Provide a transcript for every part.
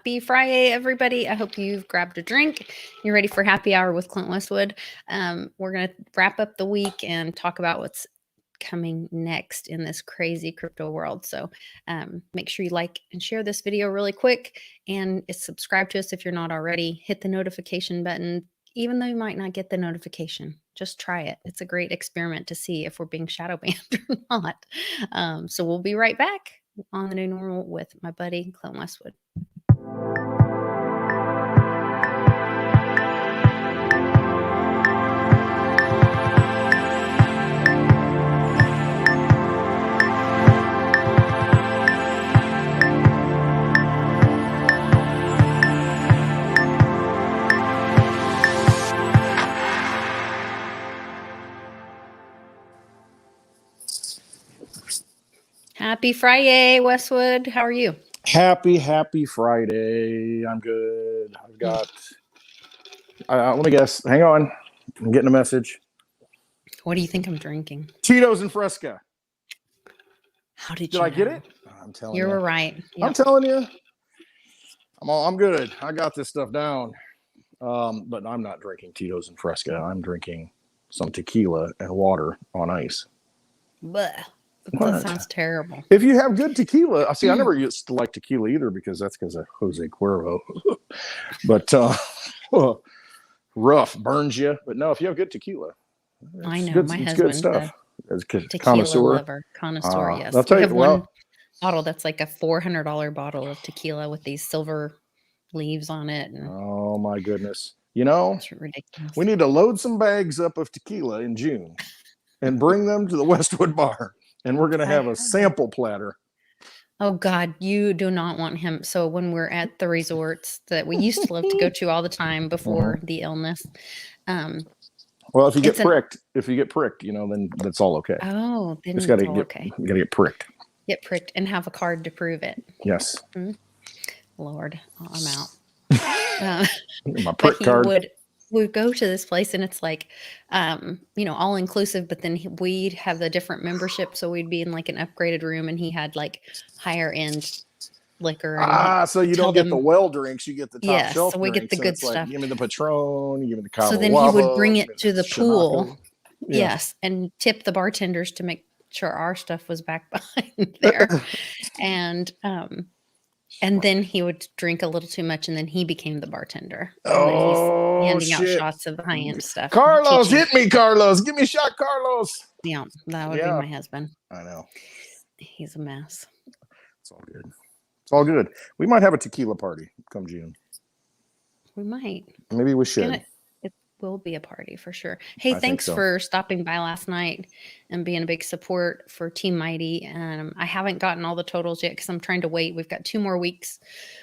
Happy Friday, everybody. I hope you've grabbed a drink. You're ready for happy hour with Clint Westwood. We're going to wrap up the week and talk about what's coming next in this crazy crypto world. So make sure you like and share this video really quick and subscribe to us if you're not already. Hit the notification button, even though you might not get the notification. Just try it. It's a great experiment to see if we're being shadow banned or not. So we'll be right back on the new normal with my buddy Clint Westwood. Happy Friday, Westwood. How are you? Happy Friday. I'm good. I've got, let me guess. Hang on. I'm getting a message. What do you think I'm drinking? Tito's and Fresca. How did I know? get it? I'm telling you. You were right. Yep. I'm telling you. I'm good. I got this stuff down. But I'm not drinking Tito's and Fresca. I'm drinking some tequila and water on ice. Blech. That sounds terrible. If you have good tequila, I never used to like tequila either because that's because of Jose Cuervo. But rough, burns you. But no, if you have good tequila, I know good, my it's husband's good stuff. Tequila lover, connoisseur. Yes, I'll tell we you, have one bottle that's like a $400 bottle of tequila with these silver leaves on it. And oh my goodness! You know, it's ridiculous. We need to load some bags up of tequila in June and bring them to the Westwood Bar. And we're going to have a sample platter. Oh, God, you do not want him. So when we're at the resorts that we used to love to go to all the time before the illness. Well, if you get pricked, then that's all okay. Oh, then it's all okay. You got to get pricked. Get pricked and have a card to prove it. Yes. Mm-hmm. Lord, I'm out. My prick card. We'd go to this place and it's like, all inclusive, but then we'd have the different membership. So we'd be in like an upgraded room and he had like higher end liquor. So you don't get the well drinks, you get the top shelf so we drinks. get the good stuff. Like, give me the Patron, give me the Cabo So then he would bring it to the pool. Yeah. Yes. And tip the bartenders to make sure our stuff was back behind there. And then he would drink a little too much, and then he became the bartender. And then he's handing out shots of the high-end stuff. Carlos, hit me, Carlos. Give me a shot, Carlos. Yeah, that would be my husband. I know. He's a mess. It's all good. It's all good. We might have a tequila party come June. We might. Maybe we should. It will be a party for sure. Hey, thanks for stopping by last night and being a big support for Team Mighty. I haven't gotten all the totals yet because I'm trying to wait. We've got 2 more weeks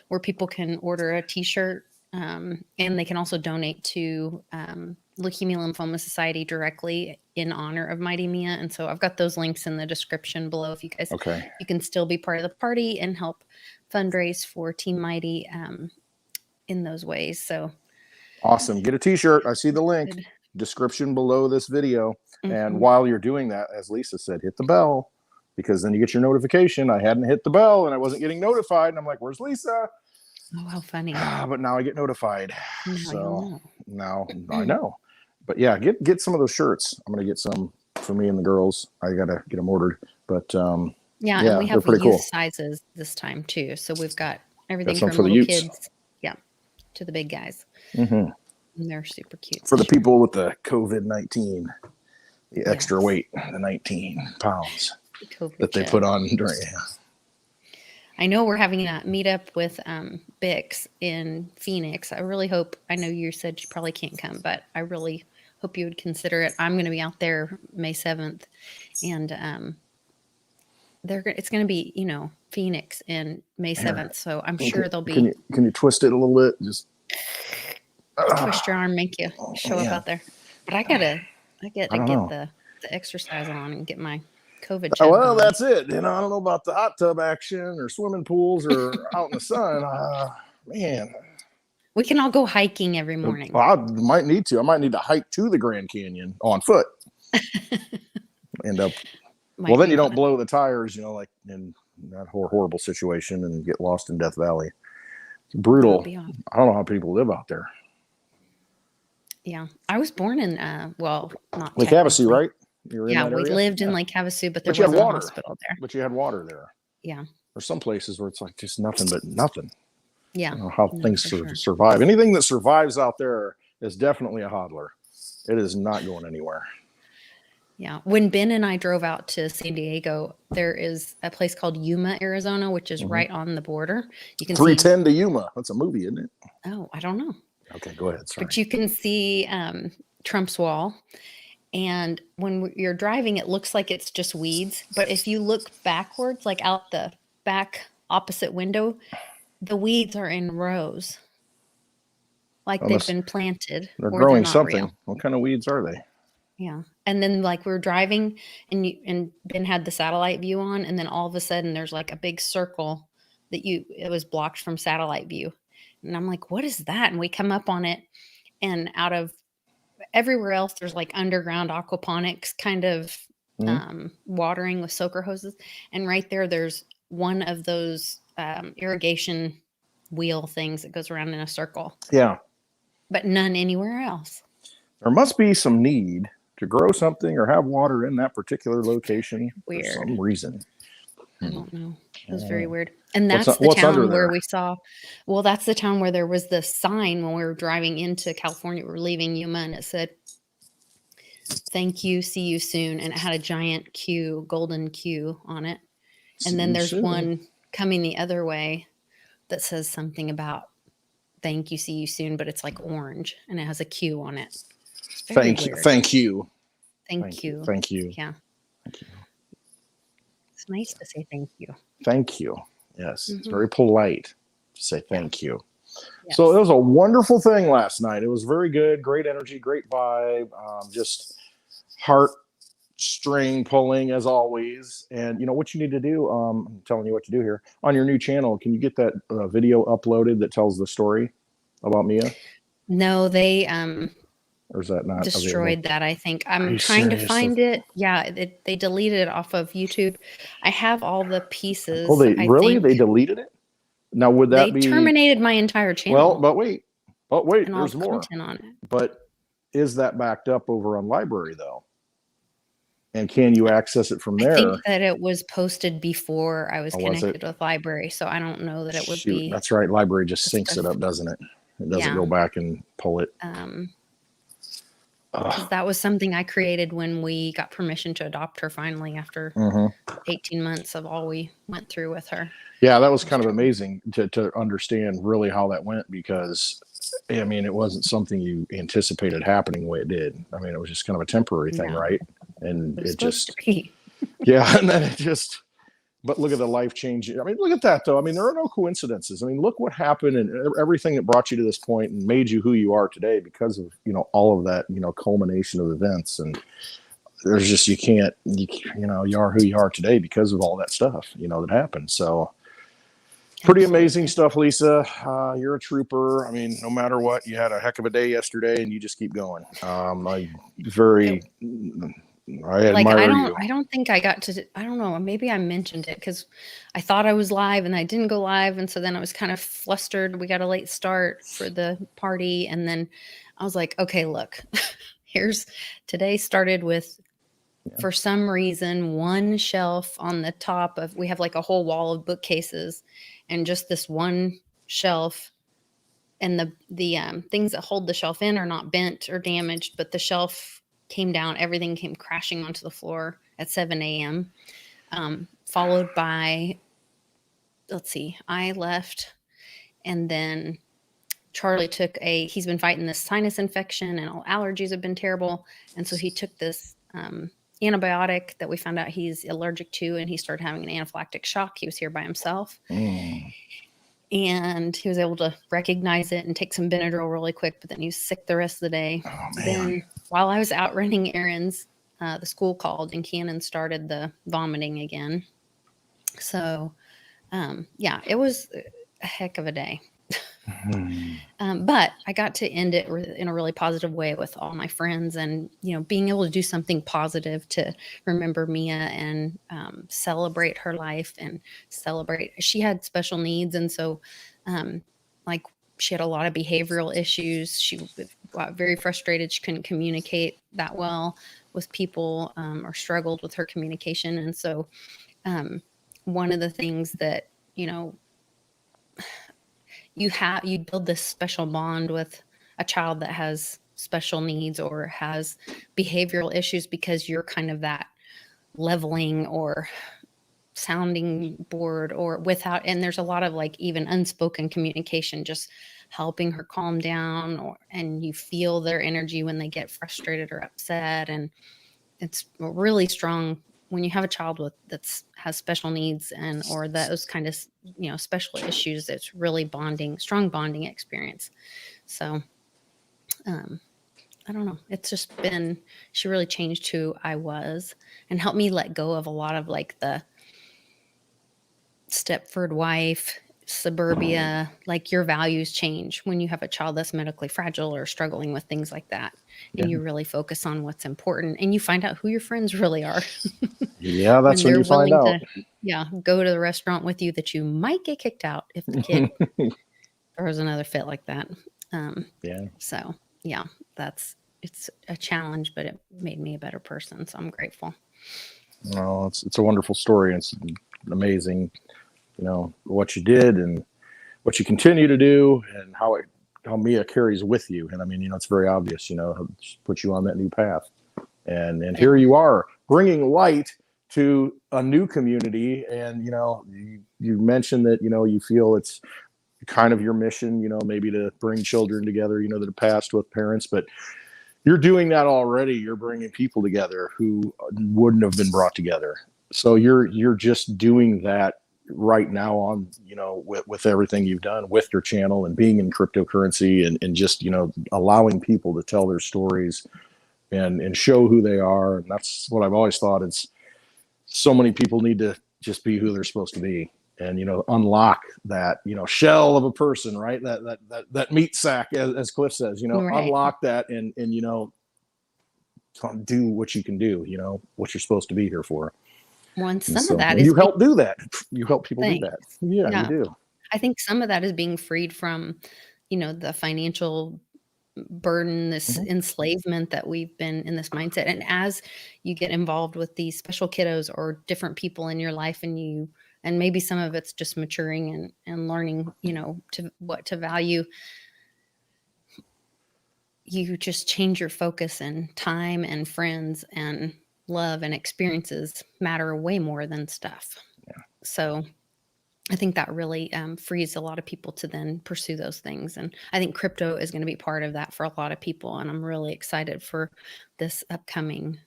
where people can order a t-shirt and they can also donate to Leukemia Lymphoma Society directly in honor of Mighty Mia. And so I've got those links in the description below if you guys, you can still be part of the party and help fundraise for Team Mighty in those ways. So awesome. Get a t-shirt. I see the link description below this video. And while you're doing that, as Lisa said, hit the bell because then you get your notification. I hadn't hit the bell and I wasn't getting notified. And I'm like, where's Lisa? Oh, how funny. But now I get notified. Now I know. But yeah, get some of those shirts. I'm going to get some for me and the girls. I got to get them ordered. But and we have youth sizes this time too. So we've got everything from little kids to the big guys. And they're super cute. For the people with the COVID-19, the extra weight, the 19 pounds that they put on during. I know we're having a meetup with Bix in Phoenix. I really hope, I know you said you probably can't come, but I really hope you would consider it. I'm going to be out there May 7th and it's going to be, Phoenix in May 7th. So I'm sure there'll be. Can you twist it a little bit? Just twist your arm, make you show up out there. But I get the exercise on and get my COVID check. Well, that's it. I don't know about the hot tub action or swimming pools or out in the sun. Man. We can all go hiking every morning. Well, I might need to. I might need to hike to the Grand Canyon on foot. End up. Well, then you don't blow the tires, like in that horrible situation and get lost in Death Valley. Brutal. Be awful. I don't know how people live out there. Yeah. I was born in, well, not Lake Havasu, technically. right? You were in Yeah, that we area? lived in Yeah. Lake Havasu, but there But you had wasn't a water. hospital there. But you had water there. Yeah. There's some places where it's like just nothing but nothing. Yeah. I don't know how No, things for sure. survive. Anything that survives out there is definitely a hodler. It is not going anywhere. Yeah. When Ben and I drove out to San Diego, there is a place called Yuma, Arizona, which is right on the border. You can see. 310 to Yuma. That's a movie, isn't it? Oh, I don't know. Okay, go ahead. Sorry. But you can see Trump's Wall. And when you're driving, it looks like it's just weeds. But if you look backwards, like out the back opposite window, the weeds are in rows. Like they've been planted. They're or growing not something. real. What kind of weeds are they? Yeah. And then like we were driving and Ben had the satellite view on, and then all of a sudden there's like a big circle that it was blocked from satellite view. And I'm like, what is that? And we come up on it, and out of everywhere else there's like underground aquaponics kind of watering with soaker hoses. And right there's one of those irrigation wheel things that goes around in a circle. Yeah. But none anywhere else. There must be some need to grow something or have water in that particular location for some reason. I don't know. It was very weird. And that's the town where we saw, well, that's the town where there was the sign when we were driving into California. We were leaving Yuma, and it said, "Thank you, see you soon." And it had a giant Q, golden Q on it. And then there's one coming the other way that says something about "Thank you, see you soon," but it's like orange and it has a Q on it. Thank you. Thank you. Thank you. Thank you. Yeah. Thank you. It's nice to say thank you. Thank you. Yes. It's very polite to say thank you. Yes. So it was a wonderful thing last night. It was very good. Great energy, great vibe. Just heart string pulling as always. And you know what you need to do? I'm telling you what to do here. On your new channel, can you get that video uploaded that tells the story about Mia? No, they or is that not destroyed available? that? I think I'm trying to find it. Yeah, they deleted it off of YouTube. I have all the pieces. Oh, they deleted it? Now would that be terminated my entire channel? Well, but wait, and there's all more content on it. But is that backed up over on Library though? And can you access it from there? I think that it was posted before I was connected with Library, so I don't know that it would be. That's right. Library just syncs it up, doesn't it? It doesn't go back and pull it. That was something I created when we got permission to adopt her finally after 18 months of all we went through with her. Yeah, that was kind of amazing to understand really how that went, because I mean, it wasn't something you anticipated happening the way it did. I mean, it was just kind of a temporary thing, right? And it just, yeah, and then it just, but look at the life change. I mean, look at that though. I mean, there are no coincidences. I mean, look what happened and everything that brought you to this point and made you who you are today because of, you know, all of that, you know, culmination of events. And there's just, you are who you are today because of all that stuff, you know, that happened. So pretty amazing stuff, Lisa. You're a trooper. I mean, no matter what, you had a heck of a day yesterday and you just keep going. I admire you. I don't think I got to, I don't know, maybe I mentioned it because I thought I was live and I didn't go live. And so then I was kind of flustered. We got a late start for the party. And then I was like, okay, look, today started with, for some reason, one shelf on the top of, we have like a whole wall of bookcases and just this one shelf. And the things that hold the shelf in are not bent or damaged, but the shelf came down, everything came crashing onto the floor at 7 a.m. Followed by, let's see, I left, and then Charlie he's been fighting this sinus infection and all allergies have been terrible. And so he took this antibiotic that we found out he's allergic to, and he started having an anaphylactic shock. He was here by himself. And he was able to recognize it and take some Benadryl really quick, but then he was sick the rest of the day. Then while I was out running errands, the school called and Cannon started the vomiting again. So, yeah, it was a heck of a day. But I got to end it in a really positive way with all my friends and, you know, being able to do something positive to remember Mia and celebrate her life and celebrate. She had special needs. And so like she had a lot of behavioral issues. She got very frustrated. She couldn't communicate that well with people, or struggled with her communication. And so one of the things that, you know, you build this special bond with a child that has special needs or has behavioral issues, because you're kind of that leveling or sounding board or without, and there's a lot of like even unspoken communication, just helping her calm down, and you feel their energy when they get frustrated or upset. And it's really strong when you have a child has special needs or those kind of, you know, special issues. It's really strong bonding experience. So I don't know. It's just she really changed who I was and helped me let go of a lot of like the Stepford wife, suburbia, like your values change when you have a child that's medically fragile or struggling with things like that. And you really focus on what's important, and you find out who your friends really are. Yeah, that's when you find out. Go to the restaurant with you that you might get kicked out if the kid throws another fit like that. So yeah, it's a challenge, but it made me a better person. So I'm grateful. Well, it's a wonderful story. It's amazing, you know, what you did and what you continue to do, and how Mia carries with you. And I mean, you know, it's very obvious, you know, put you on that new path, and here you are bringing light to a new community. And, you know, you mentioned that, you know, you feel it's kind of your mission, you know, maybe to bring children together, you know, that have passed with parents, but you're doing that already. You're bringing people together who wouldn't have been brought together. So you're just doing that right now on, you know, with everything you've done with your channel and being in cryptocurrency, and just, you know, allowing people to tell their stories and show who they are. And that's what I've always thought. It's so many people need to just be who they're supposed to be, and, you know, unlock that, you know, shell of a person, right? That meat sack, as Cliff says, you know, unlock that, and, you know, do what you can do, you know, what you're supposed to be here for. Some of that is you help do that. You help people do that. Yeah, you do. I think some of that is being freed from, you know, the financial burden, this enslavement that we've been in, this mindset. And as you get involved with these special kiddos or different people in your life, and maybe some of it's just maturing and learning, you know, what to value, you just change your focus, and time and friends and love and experiences matter way more than stuff. Yeah. So I think that really frees a lot of people to then pursue those things. And I think crypto is going to be part of that for a lot of people. And I'm really excited for this upcoming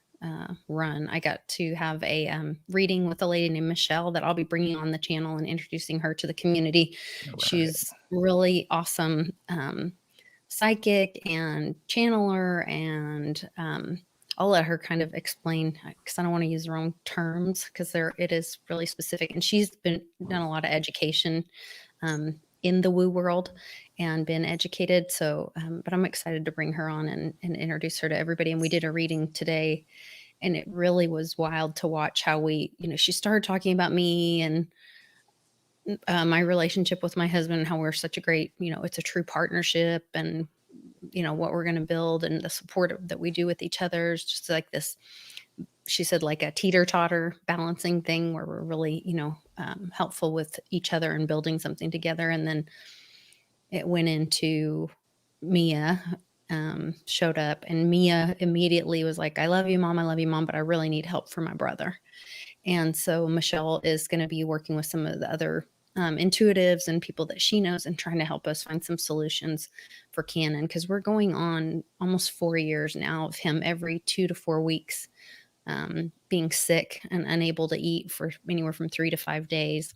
run. I got to have a reading with a lady named Michelle that I'll be bringing on the channel and introducing her to the community. Right. She's really awesome psychic and channeler, and I'll let her kind of explain, because I don't want to use the wrong terms, because it is really specific. And she's done a lot of education in the woo world and been educated. So, but I'm excited to bring her on and introduce her to everybody. And we did a reading today, and it really was wild to watch how she started talking about me and my relationship with my husband, and how we're such a great, it's a true partnership, and what we're going to build, and the support that we do with each other is just like this. She said, like a teeter-totter balancing thing, where we're really, helpful with each other and building something together. And then it went into Mia, showed up, and Mia immediately was like, I love you, Mom. I love you, Mom, but I really need help for my brother. And so Michelle is going to be working with some of the other intuitives and people that she knows, and trying to help us find some solutions for Cannon, because we're going on almost 4 years now of him every 2 to 4 weeks being sick and unable to eat for anywhere from 3 to 5 days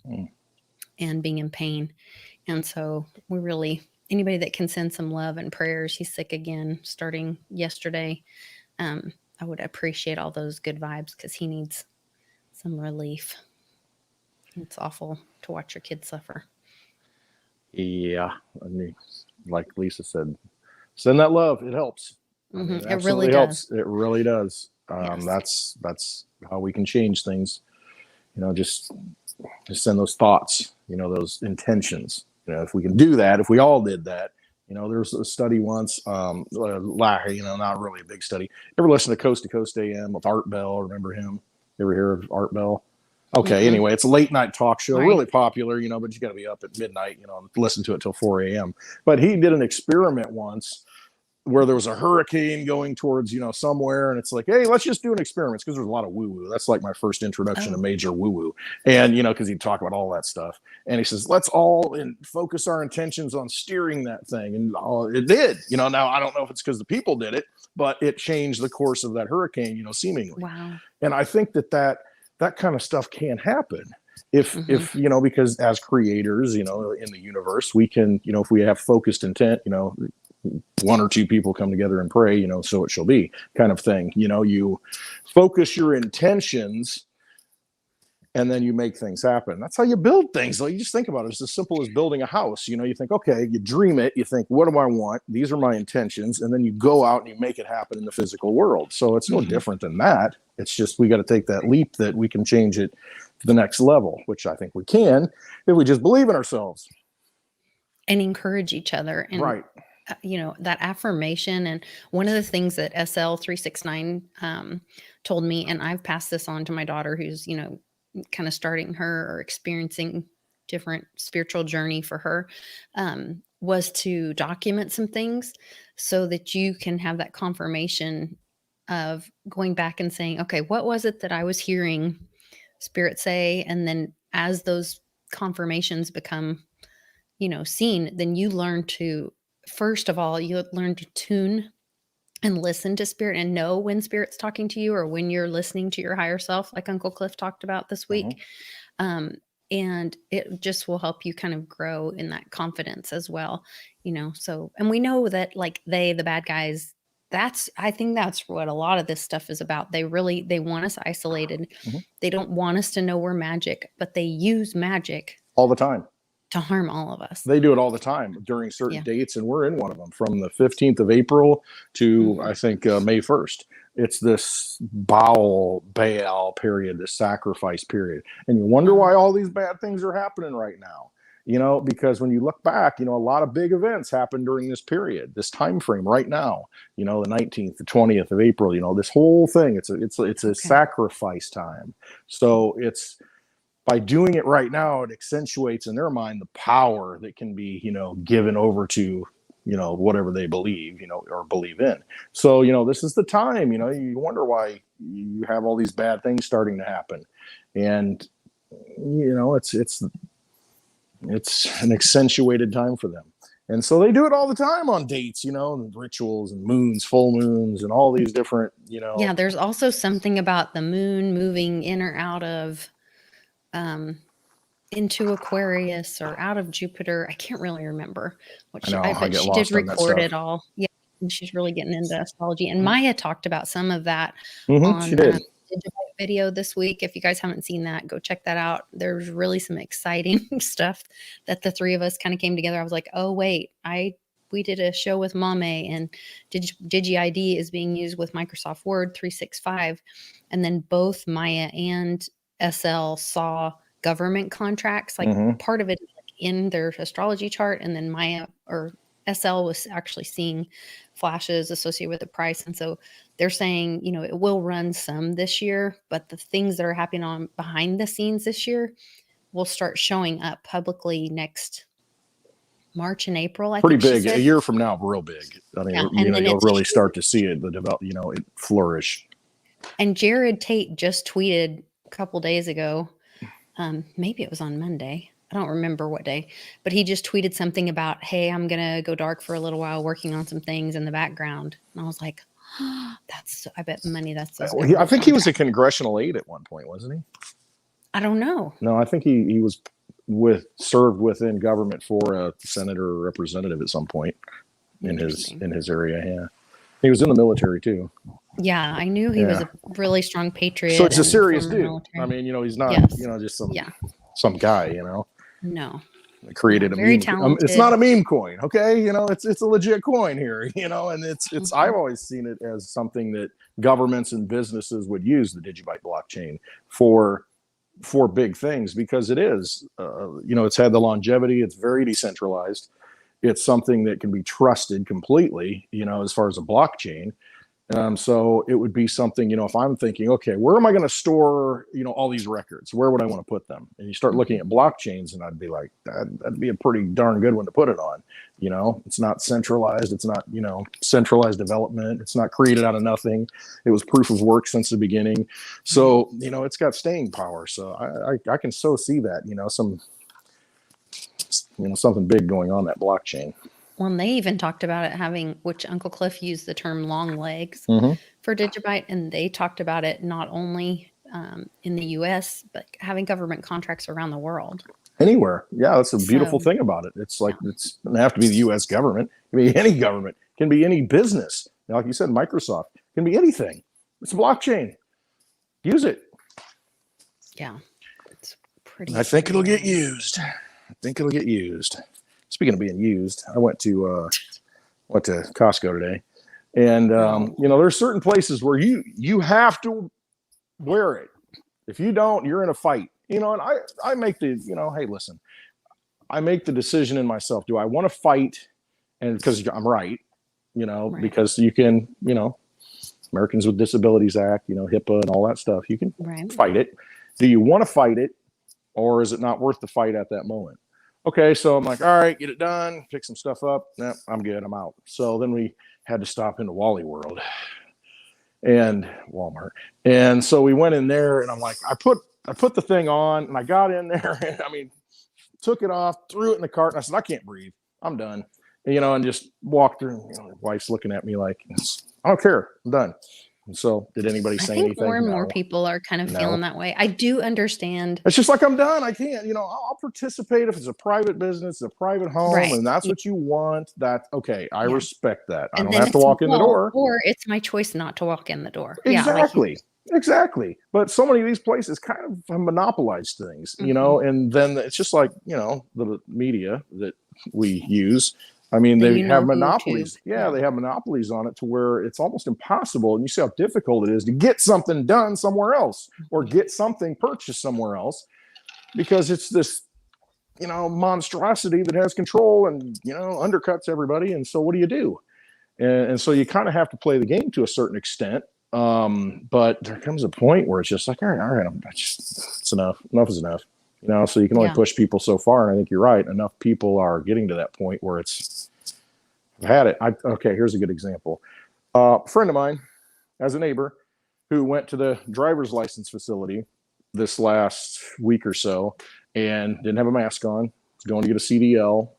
and being in pain. And so we really, anybody that can send some love and prayers, he's sick again starting yesterday. I would appreciate all those good vibes, because he needs some relief. It's awful to watch your kids suffer. Yeah. I mean, like Lisa said, send that love. It helps. I mean, it really helps. It really does. Yes. That's how we can change things. Just send those thoughts, those intentions, if we can do that, if we all did that, there's a study once, not really a big study. Ever listen to Coast AM with Art Bell? Remember him? You ever hear of Art Bell? Okay. Anyway, it's a late night talk show, really popular, but you got to be up at midnight, and listen to it till 4 a.m. But he did an experiment once where there was a hurricane going towards, somewhere. And it's like, hey, let's just do an experiment, because there's a lot of woo woo. That's like my first introduction to major woo woo. And, because he'd talk about all that stuff. And he says, let's all focus our intentions on steering that thing. And it did, now I don't know if it's because the people did it, but it changed the course of that hurricane, seemingly. Wow. And I think that kind of stuff can happen if because as creators, in the universe, we can, if we have focused intent, one or two people come together and pray, so it shall be, kind of thing. You focus your intentions and then you make things happen. That's how you build things. Like, you just think about it. It's as simple as building a house. You think, okay, you dream it, you think, what do I want? These are my intentions. And then you go out and you make it happen in the physical world. So it's no different than that. It's just, we got to take that leap that we can change it to the next level, which I think we can if we just believe in ourselves and encourage each other. And right. That affirmation. And one of the things that SL369 told me, and I've passed this on to my daughter, who's, kind of starting her or experiencing different spiritual journey for her, was to document some things so that you can have that confirmation of going back and saying, okay, what was it that I was hearing Spirit say? And then as those confirmations become, seen, then you learn to, first of all, you learn to tune and listen to Spirit and know when Spirit's talking to you or when you're listening to your higher self, like Uncle Cliff talked about this week. And it just will help you kind of grow in that confidence as well, so, and we know that like the bad guys, I think that's what a lot of this stuff is about. They want us isolated. They don't want us to know we're magic, but they use magic all the time to harm all of us. They do it all the time during certain dates, and we're in one of them, from the 15th of April to I think May 1st. It's this Baal period, this sacrifice period. And you wonder why all these bad things are happening right now. Because when you look back, a lot of big events happen during this period, this time frame right now, the 19th, the 20th of April, this whole thing, it's a sacrifice time. So it's, by doing it right now, it accentuates in their mind the power that can be, given over to, whatever they believe, or believe in. So, this is the time, you wonder why you have all these bad things starting to happen. And, it's an accentuated time for them. And so they do it all the time on dates, and rituals and moons, full moons, and all these different, Yeah, there's also something about the moon moving in or out of into Aquarius or out of Jupiter. I can't really remember what but she did record it all. Yeah, and she's really getting into astrology. And Maya talked about some of that on she did. Digibite video this week. If you guys haven't seen that, go check that out. There's really some exciting stuff that the three of us kind of came together. I was like, oh wait, we did a show with Mame, and DigiID is being used with Microsoft Word 365. And then both Maya and SL saw government contracts, like part of it in their astrology chart, and then Maya or SL was actually seeing flashes associated with the price. And so they're saying, it will run some this year, but the things that are happening on behind the scenes this year will start showing up publicly next March and April. Pretty big. A year from now, real big. I mean, you'll really start to see it, it flourish. And Jared Tate just tweeted a couple days ago, maybe it was on Monday, I don't remember what day, but he just tweeted something about, hey, I'm going to go dark for a little while working on some things in the background. And I was like, I bet money that's. I think he was a congressional aide at one point, wasn't he? I don't know. No, I think he was served within government for a senator or representative at some point in his area. Yeah. He was in the military too. Yeah, I knew he was a really strong patriot. So it's a serious dude. Military. I mean, he's not, just some guy, No. Created a meme. It's not a meme coin, okay? It's a legit coin here, and it's I've always seen it as something that governments and businesses would use, the Digibite blockchain, for for big things because it is, it's had the longevity. It's very decentralized. It's something that can be trusted completely, as far as a blockchain. So it would be something, if I'm thinking, okay, where am I going to store, all these records? Where would I want to put them? And you start looking at blockchains, and I'd be like, that'd be a pretty darn good one to put it on. It's not centralized. It's not, centralized development. It's not created out of nothing. It was proof of work since the beginning. So, it's got staying power. So I can so see that, something big going on that blockchain. Well, and they even talked about it having, which Uncle Cliff used the term long legs for Digibyte. And they talked about it not only in the US, but having government contracts around the world. Anywhere. Yeah, that's a beautiful thing about it. It's like, it doesn't have to be the US government. It can be any government. It can be any business. Like you said, Microsoft. It can be anything. It's a blockchain. Use it. Yeah. It's pretty. I think it'll get used. Speaking of being used, I went to Costco today, and there's certain places where you have to wear it. If you don't, you're in a fight. And I make the hey, listen, I make the decision in myself. Do I want to fight? And because I'm right, because you can, Americans with Disabilities Act, HIPAA and all that stuff, you can fight it. Do you want to fight it, or is it not worth the fight at that moment? Okay, so I'm like, all right, get it done, pick some stuff up. Nah, I'm good, I'm out. So then we had to stop into Wally World and Walmart. And so we went in there, and I'm like, I put the thing on, and I got in there, and took it off, threw it in the cart, and I said, I can't breathe. I'm done. And just walked through, my wife's looking at me like, I don't care, I'm done. And so did anybody say anything? I think more and more people are kind of feeling that way. I do understand. It's just like, I'm done. I can't, I'll participate if it's a private business, a private home, and that's what you want. That, okay, I respect that. I don't have to walk in the door. Or it's my choice not to walk in the door. Exactly. Exactly. But so many of these places kind of monopolize things, and then it's just like, the media that we use. I mean, they have monopolies. Yeah, they have monopolies on it to where it's almost impossible. And you see how difficult it is to get something done somewhere else or get something purchased somewhere else, because it's this, monstrosity that has control and, undercuts everybody. And so what do? And so you kind of have to play the game to a certain extent. But there comes a point where it's just like, all right, it's enough. Enough is enough. So you can only push people so far. And I think you're right. Enough people are getting to that point where I've had it. Okay, here's a good example. A friend of mine has a neighbor who went to the driver's license facility this last week or so and didn't have a mask on. Was going to get a CDL,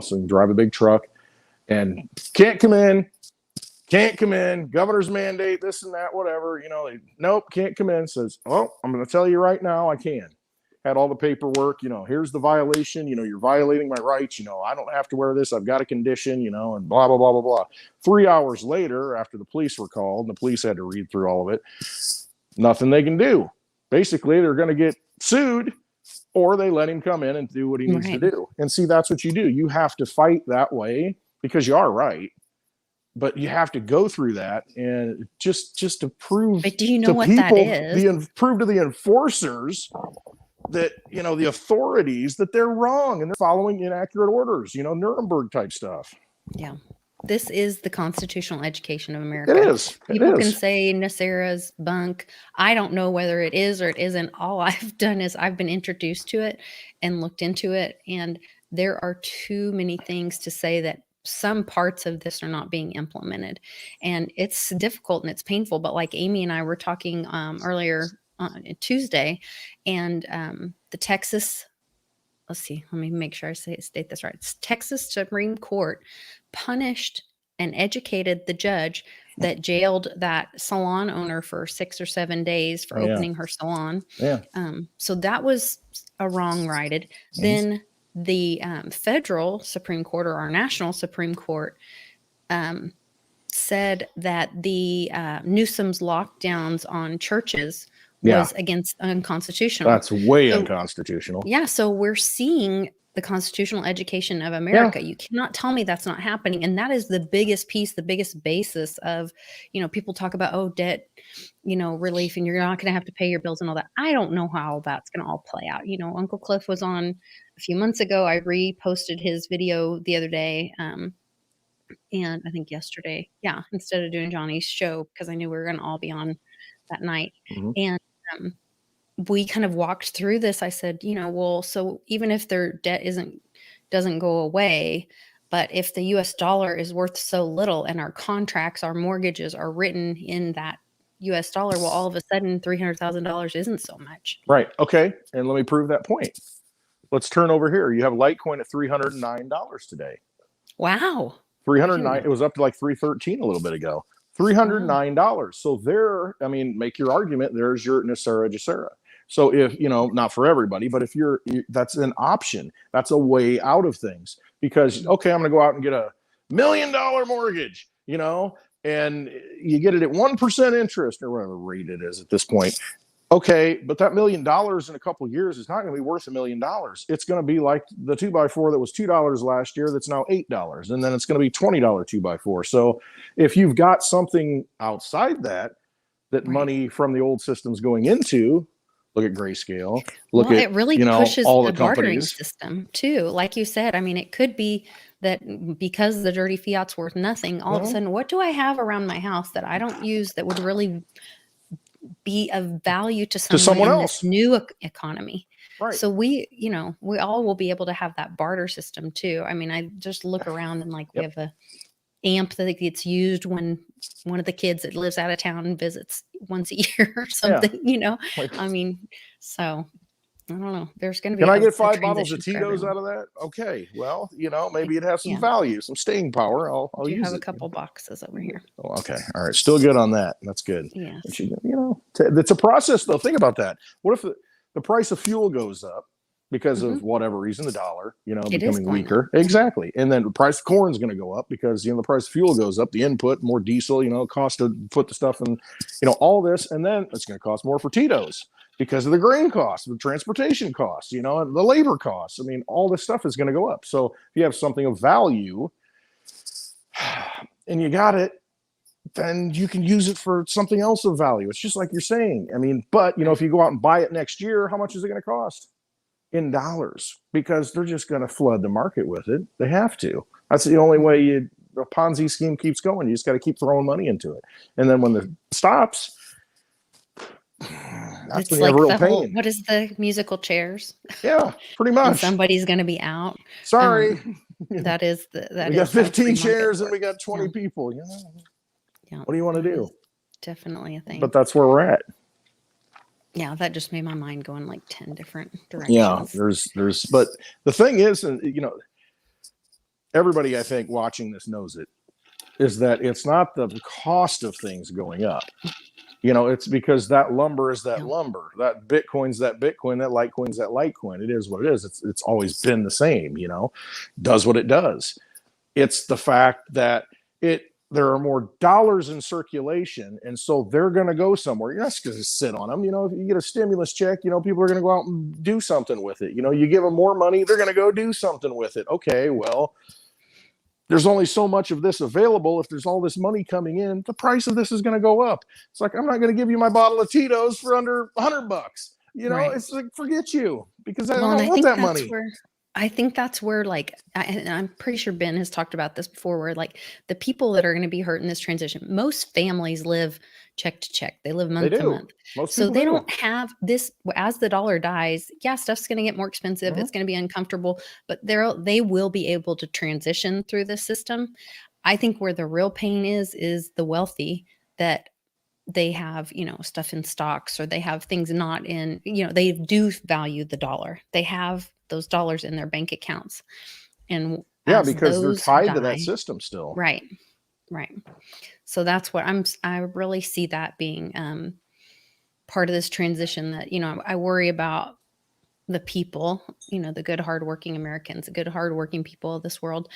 so drive a big truck and can't come in. Governor's mandate, this and that, whatever. Nope, can't come in. Says, oh, I'm going to tell you right now, I can. Had all the paperwork, here's the violation, you're violating my rights, I don't have to wear this, I've got a condition, and blah, blah, blah, blah, blah. 3 hours later, after the police were called, and the police had to read through all of it, nothing they can do. Basically, they're going to get sued, or they let him come in and do what he needs to do. And see, that's what you do. You have to fight that way because you are right. But you have to go through that, and just to prove but do you know what people, that is? Prove to the enforcers that, the authorities, that they're wrong and they're following inaccurate orders, Nuremberg type stuff. Yeah. This is the constitutional education of America. It is. People can say NESARA's bunk. I don't know whether it is or it isn't. All I've done is I've been introduced to it and looked into it. And there are too many things to say that some parts of this are not being implemented. And it's difficult and it's painful. But like Amy and I were talking earlier on Tuesday, and the Texas, let's see, let me make sure I state this right. It's Texas Supreme Court punished and educated the judge that jailed that salon owner for 6 or 7 days for opening her salon. Yeah. So that was a wrong righted. Mm-hmm. Then the federal Supreme Court, or our national Supreme Court, said that the Newsom's lockdowns on churches was against unconstitutional. That's way unconstitutional. Yeah. So we're seeing the constitutional education of America. You cannot tell me that's not happening. And that is the biggest piece, the biggest basis of, people talk about, oh, debt, relief, and you're not going to have to pay your bills and all that. I don't know how that's going to all play out. Uncle Cliff was on a few months ago. I reposted his video the other day. And I think yesterday, instead of doing Johnny's show, because I knew we were going to all be on that night. And we kind of walked through this. I said, well, so even if their debt doesn't go away, but if the US dollar is worth so little and our contracts, our mortgages are written in that US dollar, well, all of a sudden $300,000 isn't so much. Right. Okay. And let me prove that point. Let's turn over here. You have Litecoin at $309 today. Wow. 309. It was up to like 313 a little bit ago. $309. So make your argument. There's your NESARA GESARA. So if, not for everybody, but if that's an option, that's a way out of things, because, okay, I'm going to go out and get $1 million mortgage, and you get it at 1% interest or whatever rate it is at this point. Okay, but that $1 million in a couple of years is not going to be worth $1 million. It's going to be like the 2x4 that was $2 last year that's now $8, and then it's going to be $20 2x4. So if you've got something outside that money from the old system's going into, look at Grayscale. It really pushes all the the bartering companies system too. Like you said, it could be that because the dirty fiat's worth nothing, all of a sudden, what do I have around my house that I don't use that would really be of value to someone in else? This new economy? Right. So we all will be able to have that barter system too. I just look around and we have a amp that gets used when one of the kids that lives out of town visits once a year or something, so I don't know. There's going to be. Can I get 5 bottles of Tito's out of that? Okay. Well, maybe it has some value, some staying power. I'll use it. You have a couple boxes over here. Oh, okay. All right. Still good on that. That's good. Yeah. It's a process though. Think about that. What if the price of fuel goes up because of whatever reason, the dollar, becoming weaker? Exactly. And then the price of corn is going to go up because, the price of fuel goes up, the input, more diesel, cost to put the stuff in, all this. And then it's going to cost more for Tito's because of the grain costs, the transportation costs, and the labor costs. All this stuff is going to go up. So if you have something of value and you got it, then you can use it for something else of value. It's just like you're saying. But, if you go out and buy it next year, how much is it going to cost? In dollars, because they're just going to flood the market with it. They have to. That's the only way the Ponzi scheme keeps going. You just got to keep throwing money into it. And then when it stops, that's when you have real pain. What is the musical chairs? Yeah, pretty much. And somebody's going to be out. Sorry. That is we got 15 chairs and we got 20 people. Yeah. What do you want to do? Definitely a thing. But that's where we're at. Yeah, that just made my mind go in 10 different directions. Yeah, but the thing is, everybody I think watching this knows it, is that it's not the cost of things going up. It's because that lumber is that lumber, that Bitcoin's that Bitcoin, that Litecoin's that Litecoin. It is what it is. It's always been the same, does what it does. It's the fact that there are more dollars in circulation, and so they're going to go somewhere. You're not just going to sit on them. If you get a stimulus check, people are going to go out and do something with it. You give them more money, they're going to go do something with it. Okay, well, there's only so much of this available. If there's all this money coming in, the price of this is going to go up. It's like, I'm not going to give you my bottle of Tito's for under $100. It's like, forget you, because I don't want that money. I think that's where, I'm pretty sure Ben has talked about this before, where the people that are going to be hurt in this transition, most families live check to check. They live month to month. So they don't have this, as the dollar dies, stuff's going to get more expensive. It's going to be uncomfortable, but they will be able to transition through the system. I think where the real pain is the wealthy, that they have, stuff in stocks, or they have things not in, they do value the dollar. They have those dollars in their bank accounts. And because they're tied to that system still. Right. So that's what I really see that being part of this transition, that, I worry about the people, the good, hardworking Americans, the good, hardworking people of this world.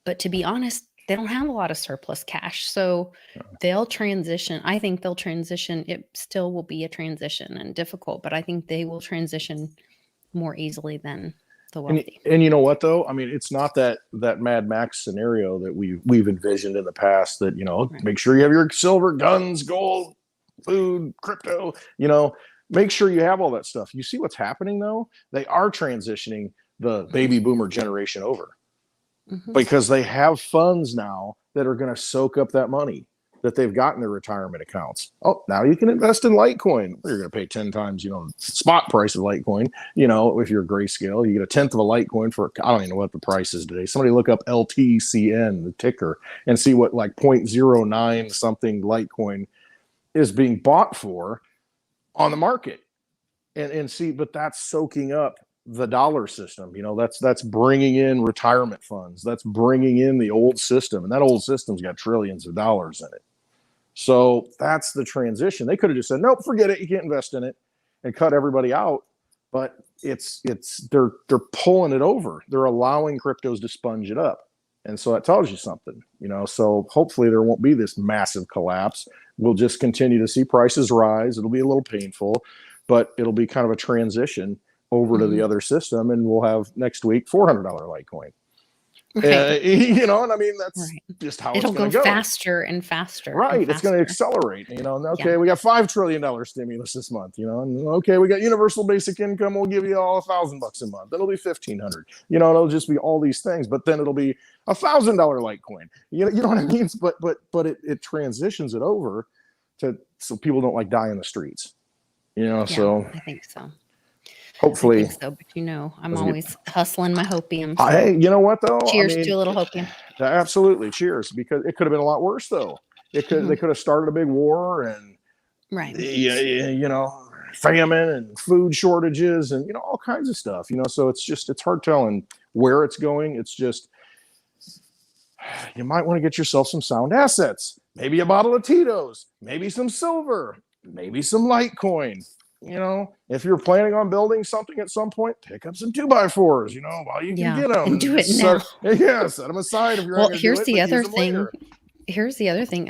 But to be honest, they don't have a lot of surplus cash. So they'll transition. I think they'll transition. It still will be a transition and difficult, but I think they will transition more easily than the wealthy. And you know what though? I mean, it's not that Mad Max scenario that we've envisioned in the past that, make sure you have your silver, guns, gold, food, crypto, make sure you have all that stuff. You see what's happening though? They are transitioning the baby boomer generation over because they have funds now that are going to soak up that money that they've got in their retirement accounts. Oh, now you can invest in Litecoin. You're going to pay 10 times, spot price of Litecoin. If you're Grayscale, you get a tenth of a Litecoin for, I don't even know what the price is today. Somebody look up LTCN, the ticker, and see what like 0.09 something Litecoin is being bought for on the market. And see, but that's soaking up the dollar system. That's bringing in retirement funds. That's bringing in the old system. And that old system's got trillions of dollars in it. So that's the transition. They could have just said, nope, forget it. You can't invest in it and cut everybody out. But they're pulling it over. They're allowing cryptos to sponge it up. And so that tells you something, so hopefully there won't be this massive collapse. We'll just continue to see prices rise. It'll be a little painful, but it'll be kind of a transition over to the other system. And we'll have next week $400 Litecoin. Right. And I mean, that's just how it'll it's going to go go faster and faster. Right. And it's going to accelerate, okay, we got $5 trillion stimulus this month, and okay, we got universal basic income. We'll give you all $1,000 a month. It'll be $1,500, it'll just be all these things, but then it'll be $1,000 Litecoin. You know what I mean? But it transitions it over so people don't like die in the streets, so I think so. Hopefully. I think so, but I'm always hustling my hopium. So. Hey, you know what though? Cheers to a little hopium. Absolutely, cheers. Because it could have been a lot worse though. They could have started a big war and famine and food shortages and all kinds of stuff. So it's hard telling where it's going. It's just you might want to get yourself some sound assets. Maybe a bottle of Tito's, maybe some silver, maybe some Litecoin. If you're planning on building something at some point, pick up some 2x4s, while you can get them. And do it now. Set them aside if you're well, here's the other thing. Here's the other thing.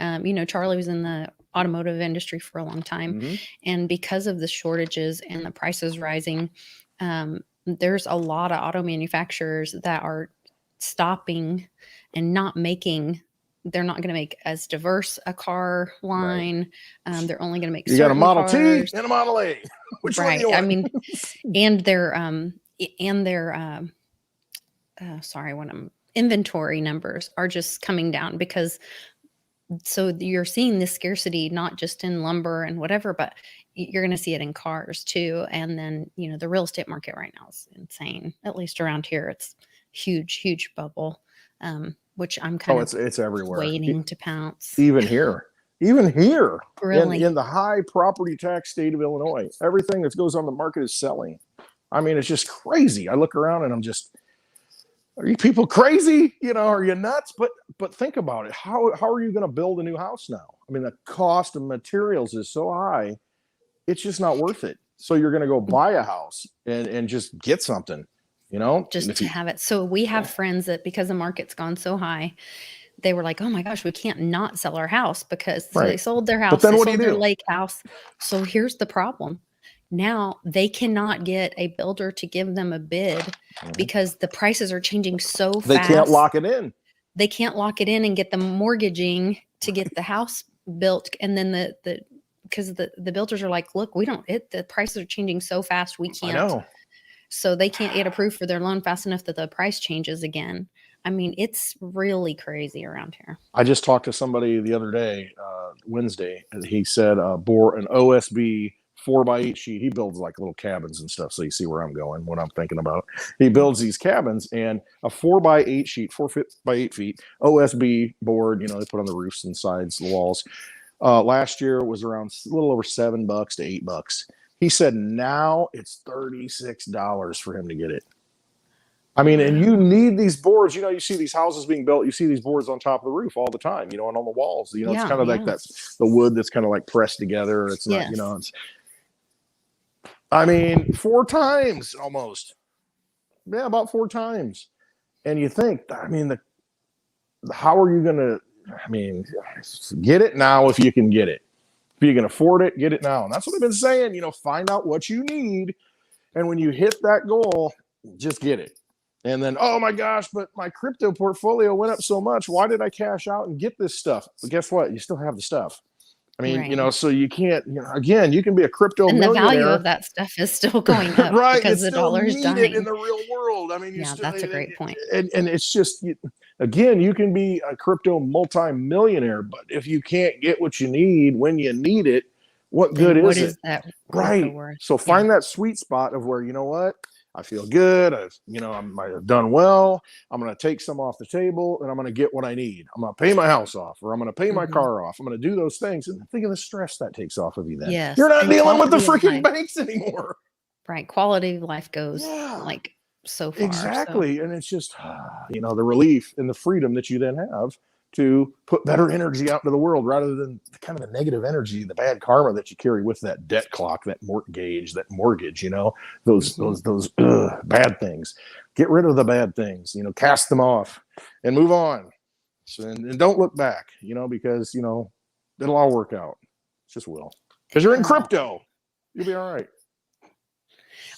Charlie was in the automotive industry for a long time. And because of the shortages and the prices rising, there's a lot of auto manufacturers that are stopping and not making. They're not going to make as diverse a car line. Right. They're only going to make. You got a Model cars. T and a Model A. Which right. one do you want? I mean, and their inventory numbers are just coming down because. So you're seeing this scarcity not just in lumber and whatever, but you're going to see it in cars too. And then the real estate market right now is insane. At least around here, it's huge bubble. Which I'm kind of it's everywhere. Waiting to pounce. Even here, really? in the high property tax state of Illinois, everything that goes on the market is selling. I mean, it's just crazy. I look around and I'm just, are you people crazy? Are you nuts? But think about it. How are you going to build a new house now? I mean, the cost of materials is so high, it's just not worth it. So you're going to go buy a house and just get something. Just to have it. So we have friends that because the market's gone so high, they were like, oh my gosh, we can't not sell our house because they sold their house. But then what do you do? Their lake house. So here's the problem. Now they cannot get a builder to give them a bid because the prices are changing so fast. They can't lock it in. They can't lock it in and get the mortgaging to get the house built. And then because the builders are like, look, the prices are changing so fast. We can't. I know. So they can't get approved for their loan fast enough that the price changes again. I mean, it's really crazy around here. I just talked to somebody the other day, Wednesday, and he said bore an OSB 4x8 sheet. He builds like little cabins and stuff. So you see where I'm going, what I'm thinking about. He builds these cabins and a 4x8 sheet, 4x8 feet, OSB board, they put on the roofs and sides, the walls. Last year was around a little over $7 to $8. He said now it's $36 for him to get it. I mean, and you need these boards. You see these houses being built. You see these boards on top of the roof all the time, and on the walls. It's kind of like that's the wood that's kind of like pressed together. It's not, it's. I mean, 4 times almost. Yeah, about 4 times. And you think, I mean, how are you going to, get it now if you can get it. If you can afford it, get it now. And that's what I've been saying, find out what you need. And when you hit that goal, just get it. And then, oh my gosh, but my crypto portfolio went up so much. Why did I cash out and get this stuff? But guess what? You still have the stuff. I mean, Right. so you can't, again, you can be a crypto And the value millionaire. of that stuff is still going up Right. because You the still dollar is need it in dying. the real world. I mean, Yeah, that's a great point. And it's just, again, you can be a crypto multi-millionaire, but if you can't get what you need when you need it, what good Then what is is it? that crypto Right. worth? So find that sweet spot of where, you know what? I feel good. I've done well. I'm going to take some off the table and I'm going to get what I need. I'm going to pay my house off, or I'm going to pay my car off. I'm going to do those things. And think of the stress that takes off of you then. Yes. You're not And dealing with the quality of freaking life. banks anymore. Right. Quality of life goes Yeah. like so far. Exactly. And it's just, the relief and the freedom that you then have to put better energy out into the world rather than kind of the negative energy, the bad karma that you carry with that debt clock, that mortgage, those bad things. Get rid of the bad things, cast them off and move on. So, and don't look back, because, it'll all work out. It just will. Because you're in crypto. You'll be all right.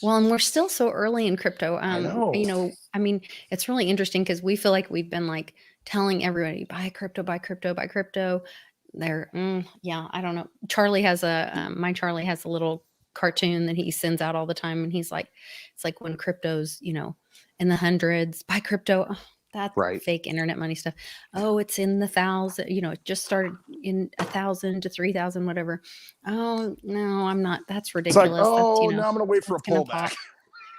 Well, and we're still so early in crypto. I know. I mean, it's really interesting because we feel like we've been like telling everybody buy crypto, buy crypto, buy crypto. They're I don't know. Charlie has my Charlie has a little cartoon that he sends out all the time, and he's like, it's like when crypto's in the hundreds, buy crypto. Oh, that's Right. fake internet money stuff. Oh, it's in the 1,000. It just started in 1,000 to 3,000, whatever. Oh no, I'm not. That's ridiculous. It's like, that's, now I'm gonna wait for a pullback.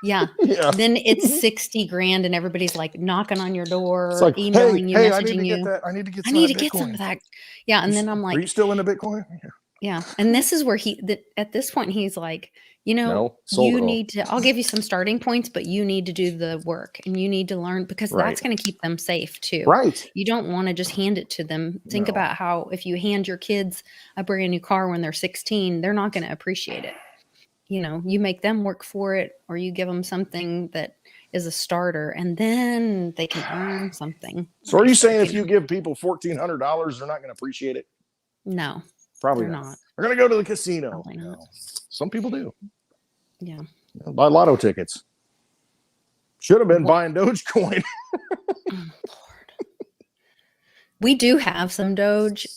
Yeah. Yeah. Then it's 60 grand and everybody's like knocking on your door, It's like, emailing you, hey, messaging I need to you. get that. I need to get I some need of to that get some Bitcoin. of that. Yeah. And then I'm Are you like, still into Bitcoin? yeah. And this is where at this point, he's like, No, you need to, I'll give you some starting points, but you need to do the work and you need to learn because that's going to keep them safe too. Right. You don't want to just hand it to them. Think about how if you hand your kids a brand new car when they're 16, they're not going to appreciate it. You make them work for it, or you give them something that is a starter, and then they can earn something. So are you saying if you give people $1,400, they're not going to appreciate it? No, probably not. They're going to go to the casino. Probably not. Some people do. Yeah. Buy lotto tickets. Should have been buying Dogecoin. Lord. We do have some Doge,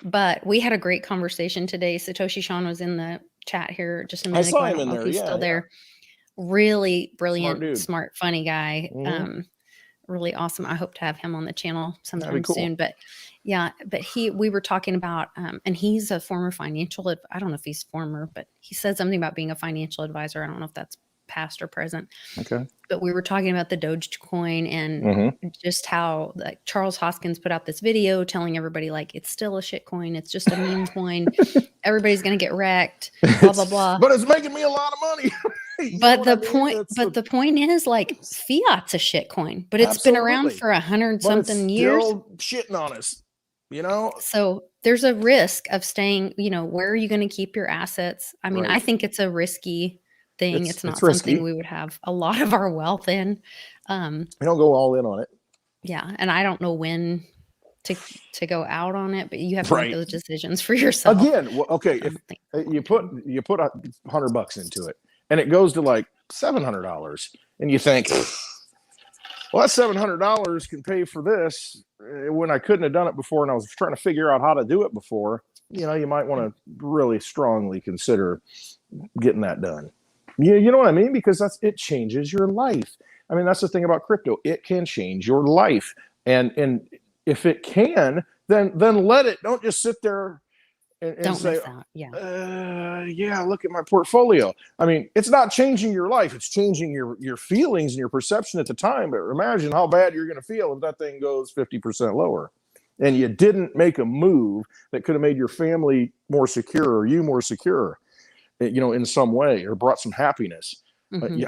but we had a great conversation today. Satoshi Sean was in the chat here just a minute ago. I don't know if he's still there. Really brilliant, smart, funny guy. Really awesome. I hope to have him on the channel sometime soon. But we were talking about, and he's a former financial, I don't know if he's former, but he said something about being a financial advisor. I don't know if that's past or present. Okay. But we were talking about the Dogecoin and just how like Charles Hoskins put out this video telling everybody like it's still a shit coin. It's just a meme coin. Everybody's gonna get wrecked. Blah blah blah. But it's making me a lot of money. But the point is like fiat's a shit coin, but it's been around for 100-something years. Still shitting on us, So there's a risk of staying. Where are you going to keep your assets? I mean, I think it's a risky thing. It's not something we would have a lot of our wealth in. We don't go all in on it. Yeah, and I don't know when to go out on it, but you have to make those decisions for yourself. Again, okay, if you put $100 into it and it goes to like $700 and you think, well, that $700 can pay for this when I couldn't have done it before and I was trying to figure out how to do it before, you might want to really strongly consider getting that done. You know what I mean? Because it changes your life. I mean, that's the thing about crypto. It can change your life. And if it can, then let it. Don't just sit there and say, look at my portfolio. I mean, it's not changing your life. It's changing your feelings and your perception at the time. But imagine how bad you're going to feel if that thing goes 50% lower. And you didn't make a move that could have made your family more secure or you more secure. In some way, or brought some happiness. But you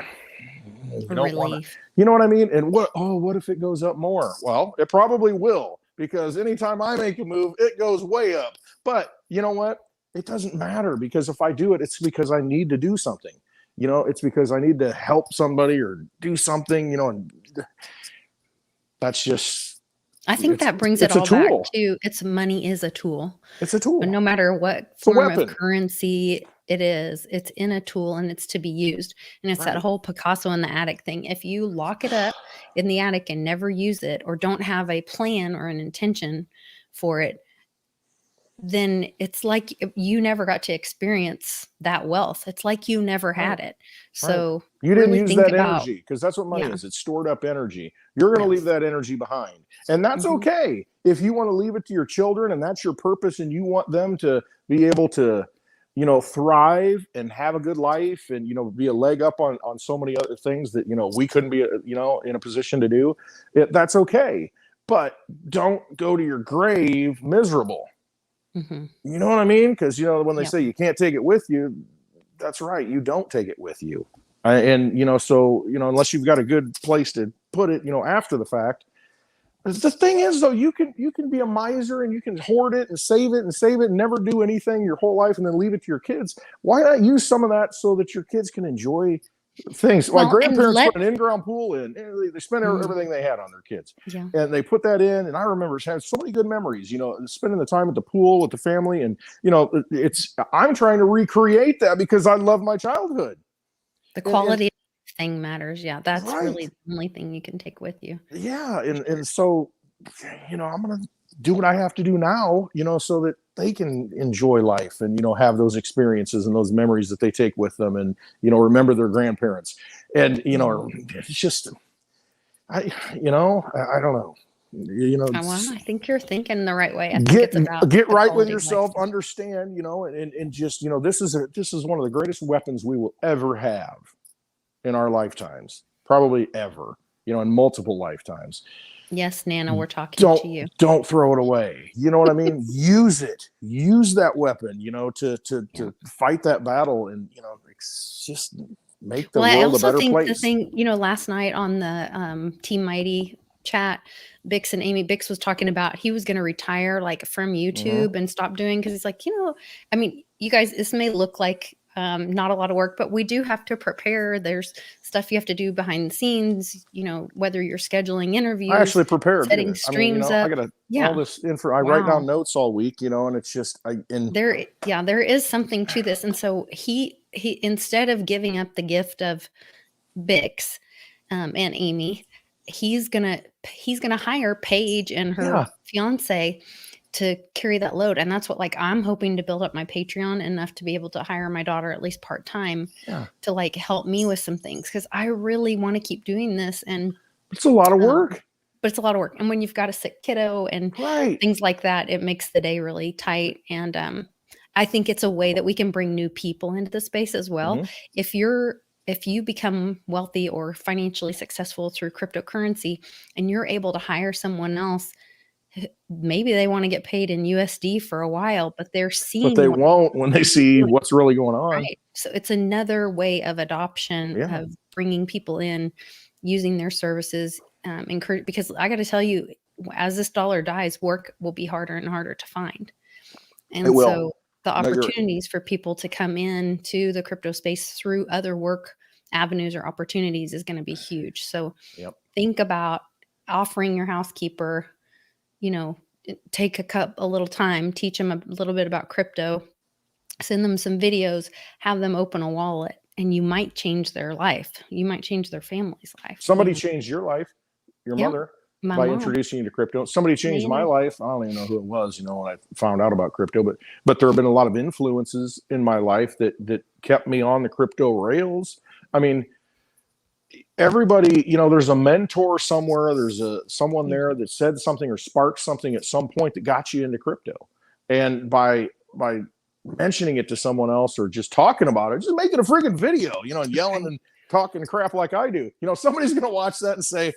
don't want to, you know what I mean? And what if it goes up more? Well, it probably will, because anytime I make a move, it goes way up. But you know what? It doesn't matter, because if I do it, it's because I need to do something. It's because I need to help somebody or do something, and that's just. I think that brings it all back to money is a tool. It's a tool. But no matter what form of currency It is. It's in a tool and it's to be used. And it's that Right. whole Picasso in the attic thing. If you lock it up in the attic and never use it or don't have a plan or an intention for it, then it's like you never got to experience that wealth. It's like you never had Right. it. Right. So You didn't really use think that about, energy because that's what money yeah, is. It's stored up energy. You're going to leave yes. that energy behind. And that's Hmm. okay. If you want to leave it to your children and that's your purpose and you want them to be able to, thrive and have a good life and, be a leg up on so many other things that, we couldn't be, in a position to do, that's okay. But don't go to your grave miserable. Hmm. You know what I mean? Because, when they Yep. say you can't take it with you, that's right. You don't take it with you. And unless you've got a good place to put it, after the fact. The thing is, though, you can be a miser and you can hoard it and save it and never do anything your whole life and then leave it to your kids. Why not use some of that so that your kids can enjoy things? My Well, and grandparents put an in-ground pool in. They spent mm, everything they had on their kids, yeah. and they put that in. And I remember having so many good memories. Spending the time at the pool with the family, and I'm trying to recreate that because I love my childhood. The And quality of thing matters. Yeah, that's really right, the only thing you can take with you. yeah, and so I'm gonna do what I have to do now, so that they can enjoy life and have those experiences and those memories that they take with them, and remember their grandparents, and it's just I don't know, Well, I think you're thinking the right way. I think get it's about get the right with quality of life. yourself, understand, and just this is one of the greatest weapons we will ever have in our lifetimes, probably ever, in multiple lifetimes. Yes, Nana, we're talking to you. Don't throw it away. You know what I mean? Use it. Use that weapon, to fight that battle and just make the Well, I world a also better think the place. thing, last night on the Team Mighty chat, Bix and Amy, Bix was talking about he was going to retire like from YouTube and stop doing, because he's like, I mean, you guys, this may look like not a lot of work, but we do have to prepare. There's stuff you have to do behind the scenes, whether you're scheduling interviews, I actually prepared setting streams I up. got all Yeah. this info. I write down notes all week, and it's just There is something to this. And so he instead of giving up the gift of Bix and Amy, he's gonna hire Paige and her fiance to carry that load. And that's what, like, I'm hoping to build up my Patreon enough to be able to hire my daughter at least part-time to like help me with some things, because I really want to keep doing this. And it's a lot of work. But it's a lot of work. And when you've got a sick kiddo and things like that, it makes the day really tight. And I think it's a way that we can bring new people into the space as well. If you become wealthy or financially successful through cryptocurrency and you're able to hire someone else, maybe they want to get paid in USD for a while, but they're seeing. But they won't when they see what's really going on. Right. So it's another way of adoption, of bringing people in, using their services, because I got to tell you, as this dollar dies, work will be harder and harder to find. And so the opportunities for people to come in to the crypto space through other work avenues or opportunities is going to be huge. So think about offering your housekeeper, take a little time, teach them a little bit about crypto, send them some videos, have them open a wallet, and you might change their life. You might change their family's life. Somebody changed your life, your mother, by introducing you to crypto. Somebody changed my life. I don't even know who it was, when I found out about crypto, but there have been a lot of influences in my life that kept me on the crypto rails. I mean, everybody, there's a mentor somewhere. There's someone there that said something or sparked something at some point that got you into crypto. And by mentioning it to someone else or just talking about it, just making a friggin' video, and yelling and talking crap like I do, somebody's going to watch that and say,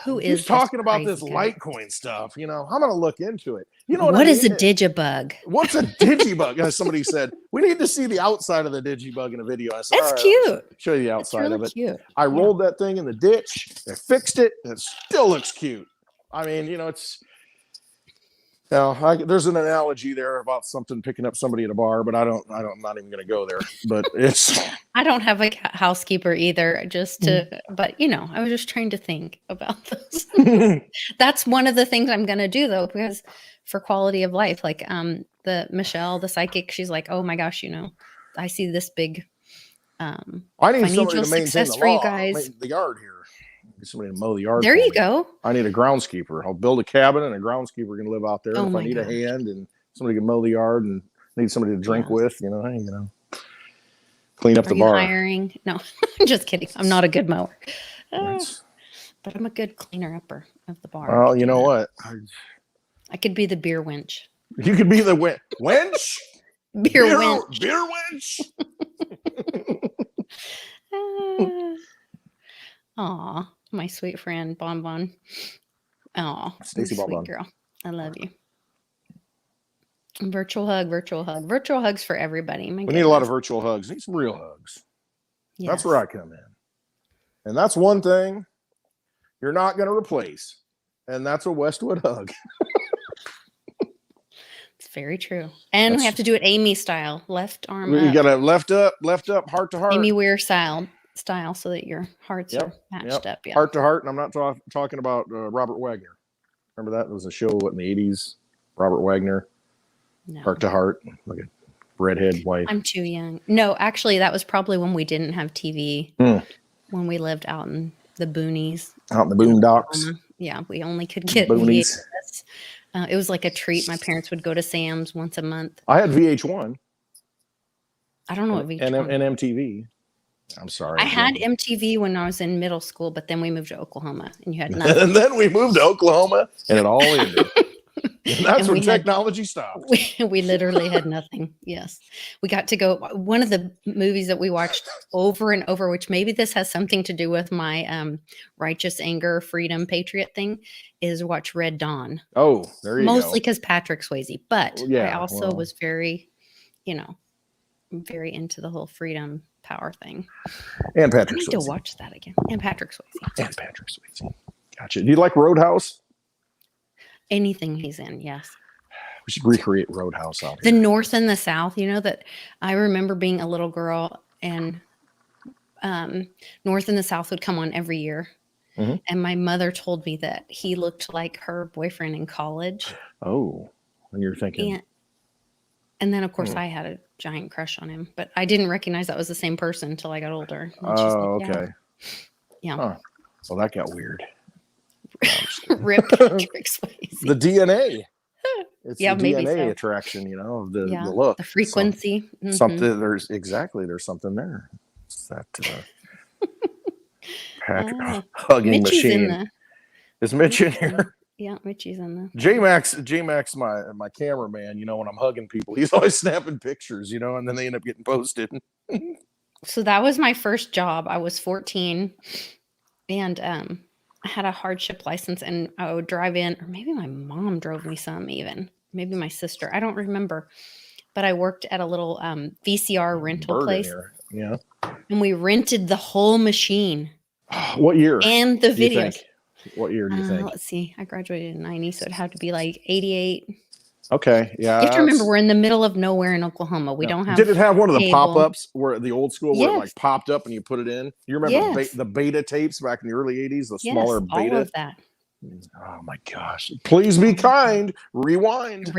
who is talking about this Litecoin stuff? I'm going to look into it. What is a digibug? What's a digibug? As somebody said, we need to see the outside of the digibug in a video. I said, that's cute. Show you the outside of it. Cute. I rolled that thing in the ditch. I fixed it. And it still looks cute. I mean, it's. There's an analogy there about something picking up somebody at a bar, but I'm not even going to go there. But it's. I don't have a housekeeper either, but I was just trying to think about this. That's one of the things I'm going to do though, because for quality of life, like, the Michelle, the psychic, she's like, oh my gosh, I see this big I need somebody financial to maintain success the for you law, guys. the yard here. Need somebody to mow the yard. There for you me. go. I need a groundskeeper. I'll build a cabin and a groundskeeper can live out there. Oh And if I my need a gosh. hand and somebody can mow the yard and need somebody to drink Yes. with, clean up Are the you bar. hiring? No, I'm just kidding. I'm not a good mower. That's- But I'm a good cleaner upper of the bar. well, you know what? I could be the beer winch. You could be the wench. Beer winch. Beer wench. Aw, my sweet friend Bonbon. Aw, Stacy sweet Bonbon. girl. I love you. Virtual hug, virtual hug. Virtual hugs for everybody. We need a lot of virtual hugs. We need some real hugs. Yes. That's where I come in. And that's one thing you're not going to replace. And that's a Westwood hug. It's very true. And we have to do it Amy style. Left arm You up. got to left up, heart to heart. Amy Weir style so that your hearts Yep, are matched up. Yeah. Heart to heart. And I'm not talking about Robert Wagner. Remember that? It was a show in the 80s. Robert Wagner. No. Heart to heart. Like a redhead wife. I'm too young. No, actually, that was probably when we didn't have TV. When we lived out in the boonies. Out in the boondocks. Yeah, we only could get Boonies. VHS. It was like a treat. My parents would go to Sam's once a month. I had VH1. I don't know what VH1 and MTV. I'm sorry. I had MTV when I was in middle school, but then we moved to Oklahoma and you had nothing. And then we moved to Oklahoma and it all ended. And that's when technology stopped. We literally had nothing. Yes. We got to go. One of the movies that we watched over and over, which maybe this has something to do with my righteous anger, freedom, patriot thing, is watch Red Dawn. Oh, there you go. Mostly because Patrick Swayze. But Yeah, I also was very, very into the whole freedom power thing. And Patrick I need Swayze. to watch that again. And Patrick Swayze. And Patrick Swayze. Gotcha. Do you like Roadhouse? Anything he's in, yes. We should recreate Roadhouse out The here. North and the South, that I remember being a little girl and North and the South would come on every year. Mm-hmm. And my mother told me that he looked like her boyfriend in college. Oh, and you're thinking. And then, of course, I had a giant crush on him, but I didn't recognize that was the same person until I got older. Oh, okay. Yeah. Huh. Well, that got weird. Rip Patrick Swayze. The DNA. It's the maybe DNA so. attraction, of the look. The frequency. Something there's something there. It's that hugging Mitchie's machine. Is Mitch in here? Yeah, Mitchie's in there. J-Max, my cameraman, when I'm hugging people, he's always snapping pictures, and then they end up getting posted. So that was my first job. I was 14 and I had a hardship license and I would drive in, or maybe my mom drove me some even, maybe my sister. I don't remember, but I worked at a little VCR rental place. Yeah. And we rented the whole machine. What year? And the videos. What year do you think? Let's see. I graduated in 90, so it'd have to be like 88. Okay, yeah. You have to remember, we're in the middle of nowhere in Oklahoma. We don't have. Did it have one of the cable. pop-ups where the old school where it like popped up and you put it in? You remember the beta tapes back in the early 80s, the smaller beta? All of that. Oh my gosh. Please be kind. Rewind.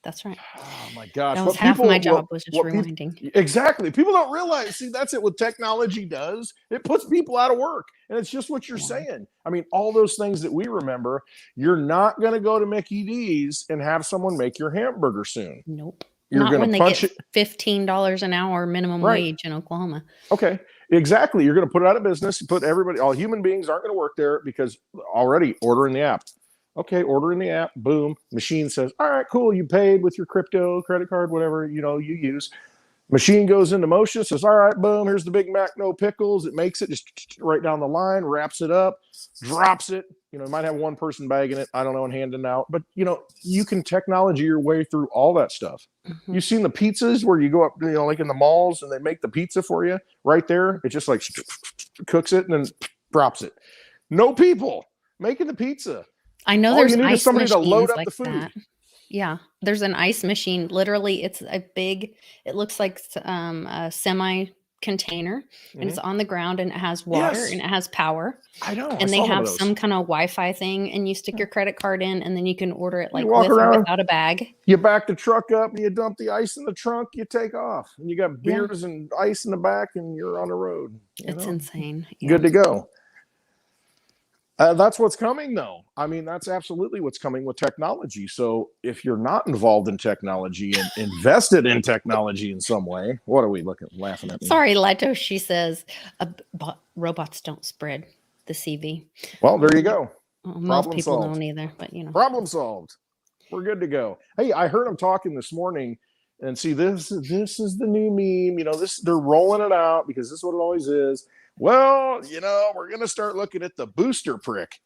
That's right. Oh my gosh. That was half my job was just rewinding. Exactly. People don't realize. See, that's it. What technology does, it puts people out of work. And it's just what you're saying. I mean, all those things that we remember, you're not going to go to Mickey D's and have someone make your hamburger soon. Nope. You're not when they punch get $15 an hour minimum wage in Oklahoma. Okay. Exactly. You're going to put it out of business. All human beings aren't going to work there because already order in the app. Okay, order in the app, boom. Machine says, all right, cool. You paid with your crypto, credit card, whatever, you use. Machine goes into motion, says, all right, boom, here's the Big Mac, no pickles. It makes it just right down the line, wraps it up, drops it. You might have one person bagging it, I don't know, and handing out. But, you can technology your way through all that stuff. Mm-hmm. You've seen the pizzas where you go up, like in the malls and they make the pizza for you right there. It just like cooks it and then drops it. No people making the pizza. I know there's ice somebody to load up like the food. That. Yeah, there's an ice machine. Literally, it's a big. It looks like a semi container, and it's on the ground, and it has water, Yes. and it has power. I know. And they have some kind of Wi-Fi thing, and you stick your credit card in, and then you can order it like walk with or around. without a bag. You back the truck up, and you dump the ice in the trunk. You take off, and you got beers and ice in the back, and you're on the road. It's insane. Good to go. That's what's coming, though. I mean, that's absolutely what's coming with technology. So if you're not involved in technology and invested in technology in some way, what are we laughing at? Sorry, Lito. She says robots don't spread the CV. Well, there you go. Well, most people don't either, but you know. Problem solved. We're good to go. Hey, I heard them talking this morning, and see, this is the new meme. You know, they're rolling it out because this is what it always is. Well, you know, we're going to start looking at the booster prick.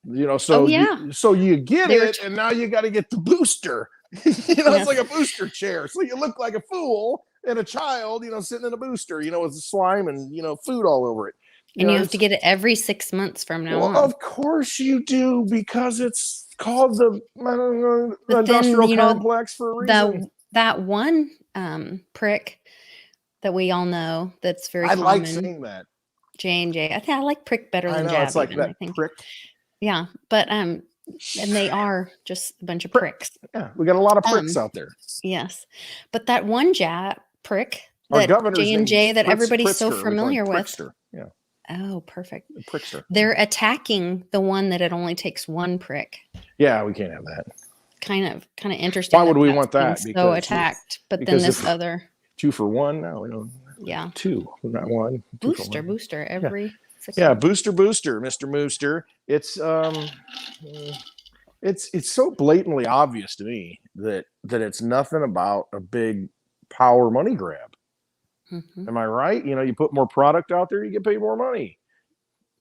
You know, so you get it, and now you got to get the booster. You know, it's like a booster chair. So you look like a fool and a child, you know, sitting in a booster, you know, with slime and, you know, food all over it. And you have to get it every 6 months from now on. Of course you do, because it's called the industrial complex for a reason. That one prick that we all know that's very common. I like saying that. J&J. I think I like prick better than know, jab. It's like that prick. Yeah, but and they are just a bunch of pricks. Yeah, we got a lot of pricks out there. Yes, but that one jab prick that J&J that everybody's so familiar with. Yeah. Oh, perfect. Prickster. They're attacking the one that it only takes one prick. Yeah, we can't have that. Kind of interesting. Why would we want that? Because so attacked, but then this other 2 for 1. No, we don't. Yeah, 2, not 1. Booster every. Yeah, booster, Mr. Mooster. It's so blatantly obvious to me that it's nothing about a big power money grab. Mm-hmm. Am I right? You know, you put more product out there, you get paid more money.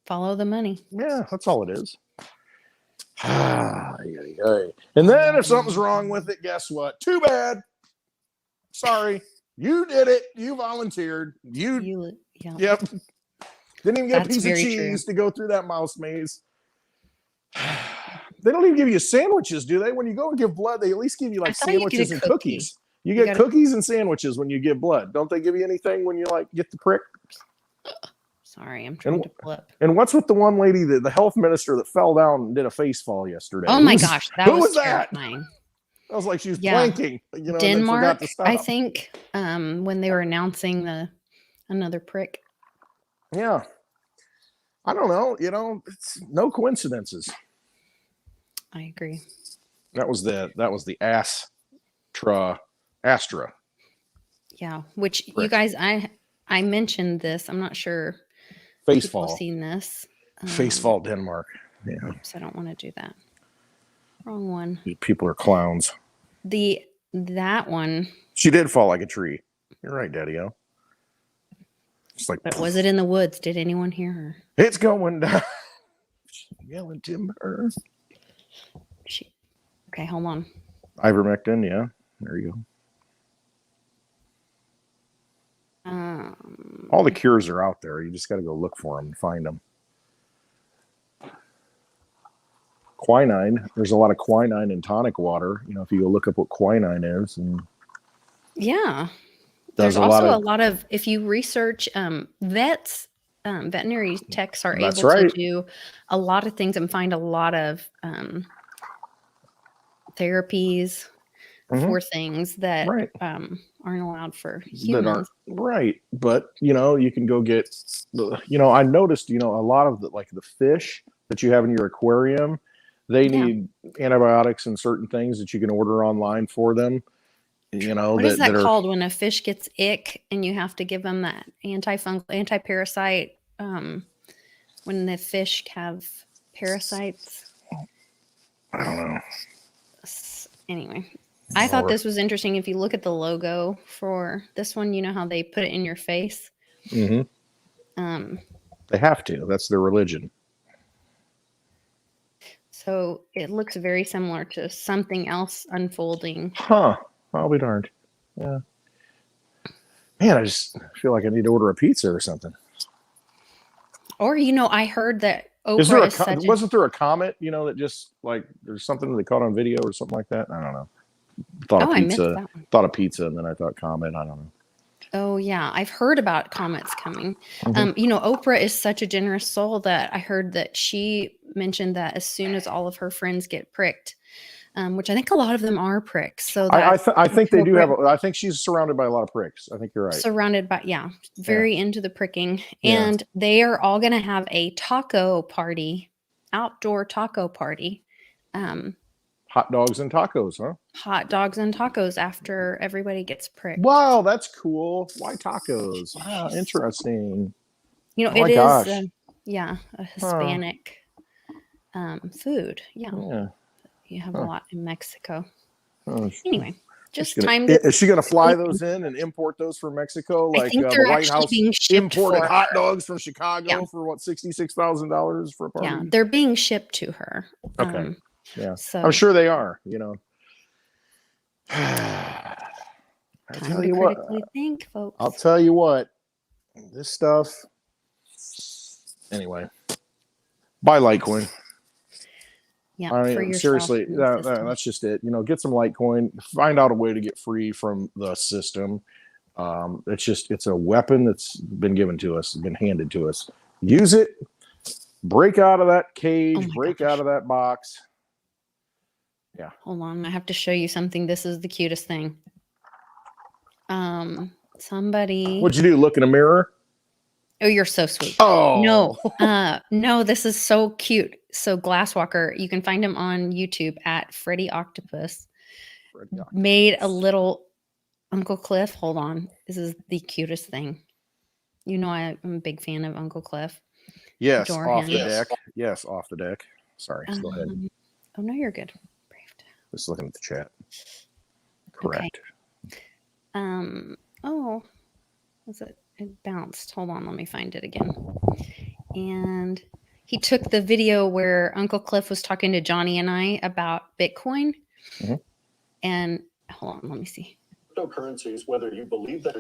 Follow the money. Yeah, that's all it is. And then if something's wrong with it, guess what? Too bad. Sorry. You did it. You volunteered. Yep. Didn't even get a piece of cheese to go through that mouse maze. They don't even give you sandwiches, do they? When you go and give blood, they at least give you like sandwiches and cookies. You get cookies and sandwiches when you give blood. Don't they give you anything when you like get the prick? Sorry, I'm trying to flip. And what's with the one lady, the health minister that fell down and did a face fall yesterday? Oh my gosh, that was terrifying. I was like, she was planking. You know, Denmark, I think, when they were announcing another prick. Yeah. I don't know. You know, it's no coincidences. I agree. That was the Astra. Yeah, which prick. You guys, I mentioned this. I'm not sure. Facefall. People seen this. Facefall, Denmark. Yeah. Oops, I don't want to do that. Wrong one. People are clowns. That one. She did fall like a tree. You're right, Daddy-O. But was it in the woods? Did anyone hear her? It's going down. Yelling timber. Okay, hold on. Ivermectin, yeah. There you go. All the cures are out there. You just got to go look for them and find them. Quinine. There's a lot of quinine in tonic water. You know, if you go look up what quinine is, and yeah. There's also a lot of, if you research veterinary techs are able to do a lot of things and find a lot of therapies for things that aren't allowed for humans. But you know, you can go get, you know, I noticed, you know, a lot of the fish that you have in your aquarium, they need antibiotics and certain things that you can order online for them. You know, what is that called when a fish gets ick and you have to give them that antifungal, anti-parasite? When the fish have parasites. I don't know. Anyway, I thought this was interesting. If you look at the logo for this one, you know how they put it in your face. Mm-hmm. They have to. That's their religion. So it looks very similar to something else unfolding. Huh. I'll be darned. Yeah. Man, I just feel like I need to order a pizza or something. Or, you know, I heard that Oprah wasn't there a comet, you know, that just like there's something they caught on video or something like that? I don't know. Thought of pizza, and then I thought comet. I don't know. Oh yeah, I've heard about comets coming. Mhm. You know, Oprah is such a generous soul that I heard that she mentioned that as soon as all of her friends get pricked, which I think a lot of them are pricks, so that I think they do have. corporate I think she's surrounded by a lot of pricks. I think you're right. surrounded by Yeah. very into the pricking, Yeah. and they are all going to have a taco party, outdoor taco party. Um, Hot dogs and tacos, huh? hot dogs and tacos after everybody gets pricked. Wow, that's cool. Why tacos? Wow, interesting. You know, Oh my it is, gosh. a Hispanic food. Yeah, Yeah. you have a lot in Mexico. Oh, Anyway, just gonna, time to. is she going to fly those in and import those from Mexico? I Like think the they're White actually House being shipped imported for hot her. dogs from Chicago Yeah. for what, $66,000 for a party? Yeah, they're being shipped to her. Okay. Yeah. So I'm sure they are, you know. I time tell to you what, critically think, folks. I'll tell you what, this stuff. Anyway, buy Litecoin. Yeah, I for mean, yourself seriously, and the system. that's just it. You know, get some Litecoin. Find out a way to get free from the system. It's a weapon that's been given to us, been handed to us. Use it. Break out of that cage. Oh my Break gosh. out of that box. Yeah. Hold on, I have to show you something. This is the cutest thing. Somebody. What'd you do? Look in a mirror? Oh, you're so sweet. Oh No, this is so cute. So Glasswalker, you can find him on YouTube at Freddy Octopus. Made a little Uncle Cliff. Hold on. This is the cutest thing. You know, I'm a big fan of Uncle Cliff. Yes, Adore off him. the deck. Yes, off the deck. Sorry, go ahead. Oh no, you're good. Just looking at the chat. Correct. Okay. Oh, was it? It bounced. Hold on, let me find it again. And he took the video where Uncle Cliff was talking to Johnny and I about Bitcoin. Mm-hmm. And hold on, let me see. Cryptocurrencies, whether you believe that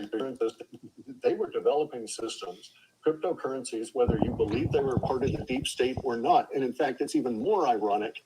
they were developing systems, cryptocurrencies, whether you believe they were part of the deep state or not. And in fact, it's even more ironic,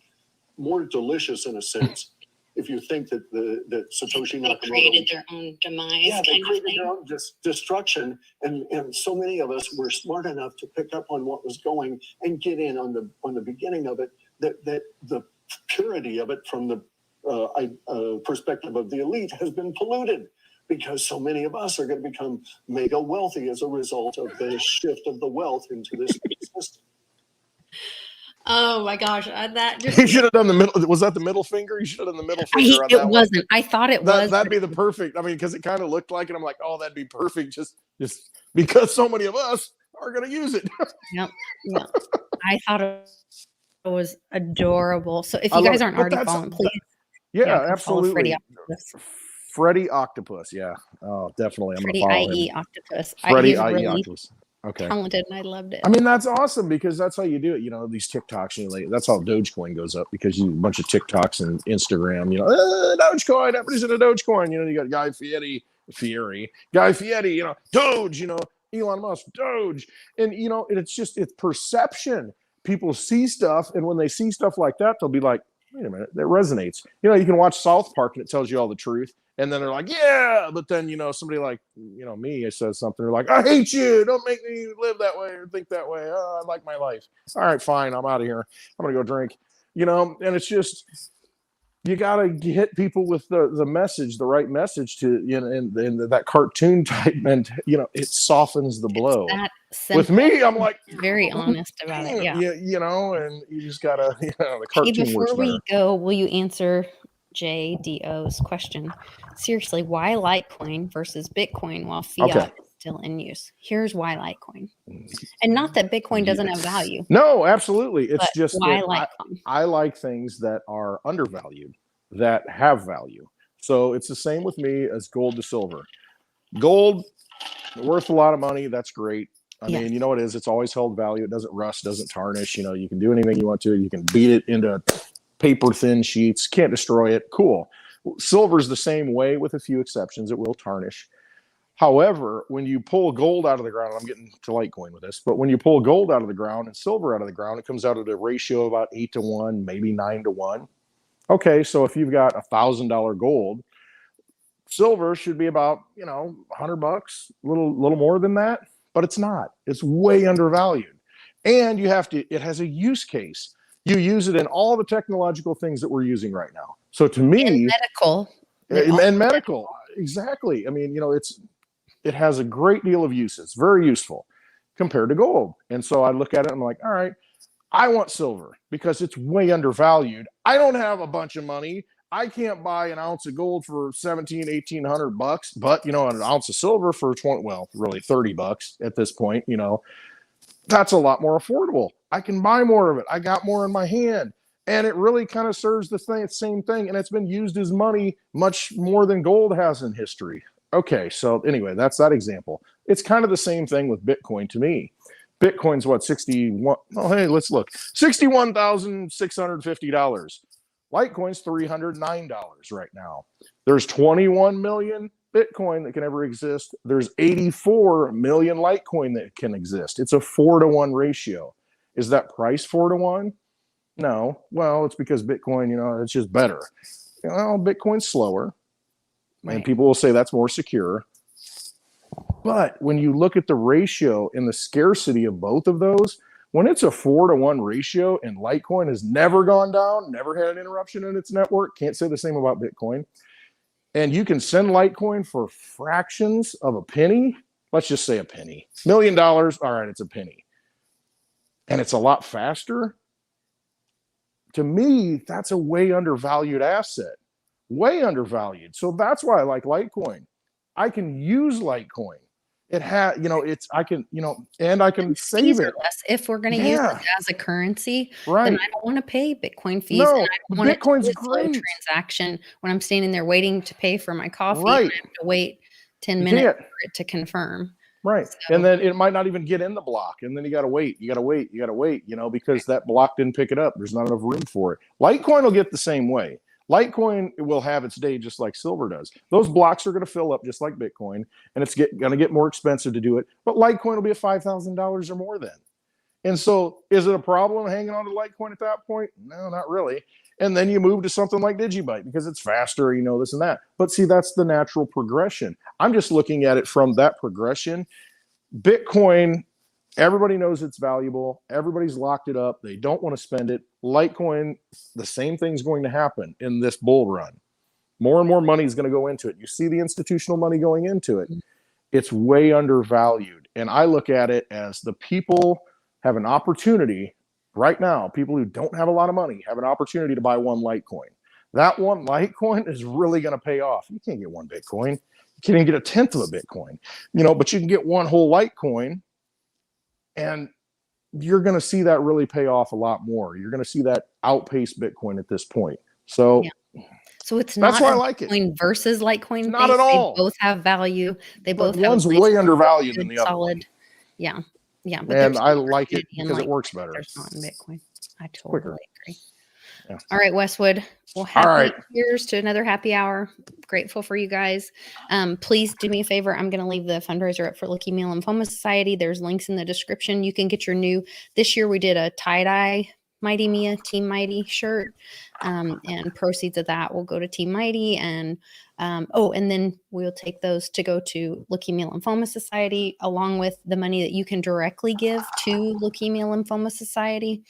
more delicious in a sense, if you think that that Satoshi Nakamoto created their own demise. Yeah, they created their own destruction, and so many of us were smart enough to pick up on what was going and get in on the beginning of it. That the purity of it from the perspective of the elite has been polluted, because so many of us are going to become mega wealthy as a result of the shift of the wealth into this system. Oh my gosh, that just He should have done the middle. Was that the middle finger? You should have done the middle finger on it that wasn't. one. I thought it was. That'd be the perfect. I mean, because it kind of looked like it. I'm like, oh, that'd be perfect. Just because so many of us are going to use it. Yep. I thought it was adorable. So if you guys aren't already following, please. Yeah, absolutely. Freddy Octopus. Freddy Octopus. Yeah. Oh, definitely. I'm going to Freddy follow IE him. Octopus. Freddy He's IE really Octopus. Okay. talented, and I loved it. I mean, that's awesome, because that's how you do it. You know, these TikToks, you know, that's how Dogecoin goes up, because you a bunch of TikToks and Instagram, you know, Dogecoin, everybody's in a Dogecoin. You know, you got Guy Fieri, you know, Doge, you know, Elon Musk, Doge. And, you know, it's perception. People see stuff, and when they see stuff like that, they'll be like, wait a minute, that resonates. You know, you can watch South Park and it tells you all the truth. And then they're like, yeah, but then, you know, somebody like, you know, me, it says something, they're like, I hate you. Don't make me live that way or think that way. Oh, I like my life. All right, fine. I'm out of here. I'm going to go drink, you know, and it's just, you got to hit people with the message, the right message to, you know, and that cartoon type, and, you know, it softens the blow. With me, I'm like, very honest about it. Yeah. You know, and you just got to, you know, the cartoon Hey, before works we better. go, will you answer JDO's question? Seriously, why Litecoin versus Bitcoin while fiat is still in use? Here's why Litecoin. And not that Bitcoin doesn't have value. No, absolutely. It's just why Litecoin? I like things that are undervalued, that have value. So it's the same with me as gold to silver. Gold, worth a lot of money. That's great. I mean, you know what it is? It's always held value. It doesn't rust, doesn't tarnish. You know, you can do anything you want to. You can beat it into paper thin sheets. Can't destroy it. Cool. Silver's the same way, with a few exceptions. It will tarnish. However, when you pull gold out of the ground, I'm getting to Litecoin with this, but when you pull gold out of the ground and silver out of the ground, it comes out at a ratio of about 8-to-1, maybe 9-to-1. Okay, so if you've got $1,000 gold, silver should be about, $100, a little more than that, but it's not. It's way undervalued. And it has a use case. You use it in all the technological things that we're using right now. So to me, And medical. and medical, exactly. I mean, it has a great deal of uses, very useful compared to gold. And so I look at it and I'm like, all right, I want silver because it's way undervalued. I don't have a bunch of money. I can't buy an ounce of gold for $1,700-$1,800, but an ounce of silver for really $30 at this point, that's a lot more affordable. I can buy more of it. I got more in my hand. And it really kind of serves the same thing. And it's been used as money much more than gold has in history. Okay, so anyway, that's that example. It's kind of the same thing with Bitcoin to me. Bitcoin's what, 61? Oh, hey, let's look. $61,650. Litecoin's $309 right now. There's 21 million Bitcoin that can ever exist. There's 84 million Litecoin that can exist. It's a 4-to-1 ratio. Is that price 4-to-1? No. Well, it's because Bitcoin, it's just better. Bitcoin's slower. Right. And people will say that's more secure. But when you look at the ratio and the scarcity of both of those, when it's a 4-to-1 ratio and Litecoin has never gone down, never had an interruption in its network, can't say the same about Bitcoin. And you can send Litecoin for fractions of a penny. Let's just say a penny. $1 million. All right, it's a penny. And it's a lot faster. To me, that's a way undervalued asset. Way undervalued. So that's why I like Litecoin. I can use Litecoin. It has, I can save it. If we're going to use it as a currency, right, then I don't want to pay Bitcoin fees. No, and I don't want Bitcoin's it to be a slow transaction when I'm standing there waiting to pay for my coffee. Right. And I have to wait 10 minutes for it to confirm. Right. So, and then it might not even get in the block. And then you got to wait, because that block didn't pick it up. There's not enough room for it. Litecoin will get the same way. Litecoin will have its day just like silver does. Those blocks are going to fill up just like Bitcoin, and it's going to get more expensive to do it. But Litecoin will be at $5,000 or more then. And so is it a problem hanging on to Litecoin at that point? No, not really. And then you move to something like Digibyte because it's faster, this and that. But see, that's the natural progression. I'm just looking at it from that progression. Bitcoin, everybody knows it's valuable. Everybody's locked it up. They don't want to spend it. Litecoin, the same thing's going to happen in this bull run. More and more money is going to go into it. You see the institutional money going into it. It's way undervalued. And I look at it as the people have an opportunity right now. People who don't have a lot of money have an opportunity to buy one Litecoin. That one Litecoin is really going to pay off. You can't get one Bitcoin. You can't even get a tenth of a Bitcoin, but you can get one whole Litecoin. And you're going to see that really pay off a lot more. You're going to see that outpace Bitcoin at this point. So, so it's not that's why I like Bitcoin it. Versus Litecoin. Not at all. They both have value. They both have one's way undervalued than the other. Solid. Yeah. Yeah. But and I like it because it works better. There's not in Bitcoin. I totally agree. Yeah. All right, Westwood. Well, cheers to another happy hour. Grateful for you guys. Please do me a favor. I'm going to leave the fundraiser up for Leukemia Lymphoma Society. There's links in the description. You can get your this year we did a tie-dye Mighty Mia Team Mighty shirt. And proceeds of that will go to Team Mighty. And and then we'll take those to go to Leukemia Lymphoma Society, along with the money that you can directly give to Leukemia Lymphoma Society.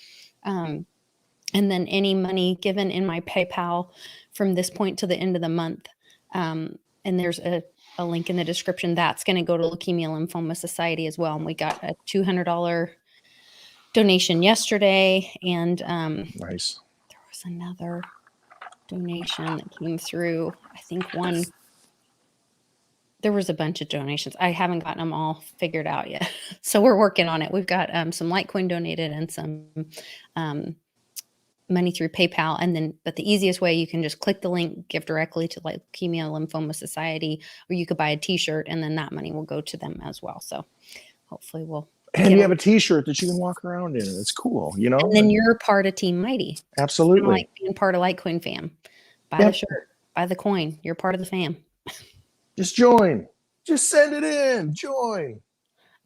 And then any money given in my PayPal from this point to the end of the month. And there's a link in the description that's going to go to Leukemia Lymphoma Society as well. And we got a $200 donation yesterday. And nice. There was another donation that came through. I think there was a bunch of donations. I haven't gotten them all figured out yet. So we're working on it. We've got some Litecoin donated and some money through PayPal. But the easiest way, you can just click the link, give directly to Leukemia Lymphoma Society, or you could buy a t-shirt and then that money will go to them as well. So hopefully and you have a t-shirt that you can walk around in. It's cool, And then you're part of Team Mighty. Absolutely. Like being part of Litecoin fam. Buy the shirt, buy the coin. You're part of the fam. Just join. Just send it in. Join.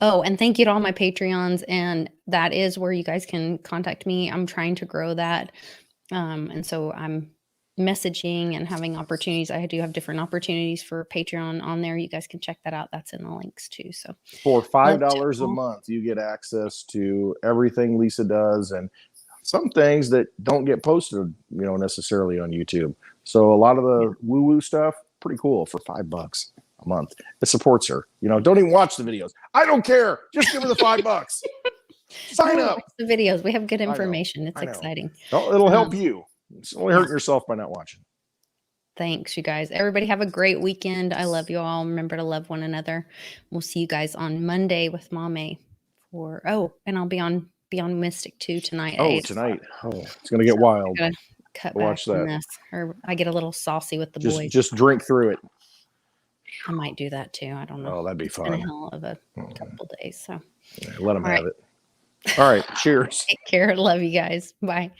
Oh, and thank you to all my Patreons. And that is where you guys can contact me. I'm trying to grow that. And so I'm messaging and having opportunities. I do have different opportunities for Patreon on there. You guys can check that out. That's in the links too. So For $5 a all. month, you get access to everything Lisa does and some things that don't get posted, necessarily on YouTube. So a lot of the woo-woo stuff, pretty cool for $5 a month. It supports her. Don't even watch the videos. I don't care. Just give her the $5. Sign up. Watch the videos. We have good I know. information. It's I know. exciting. It'll help you. It's only hurting yourself by not watching. Thanks, you guys. Everybody have a great weekend. I love you all. Remember to love one another. We'll see you guys on Monday with Mame and I'll be on Beyond Mystic 2 tonight. at 8 o'clock. Tonight. It's gonna get wild. Gotta cut Watch back from that. this, or I get a little saucy with the boys. Just drink through it. I might do that too. I don't know. Oh, that'd be It's been a fun. hell of a couple days. So Yeah, let them All have right. it. All right. Cheers. take care. Love you guys. Bye.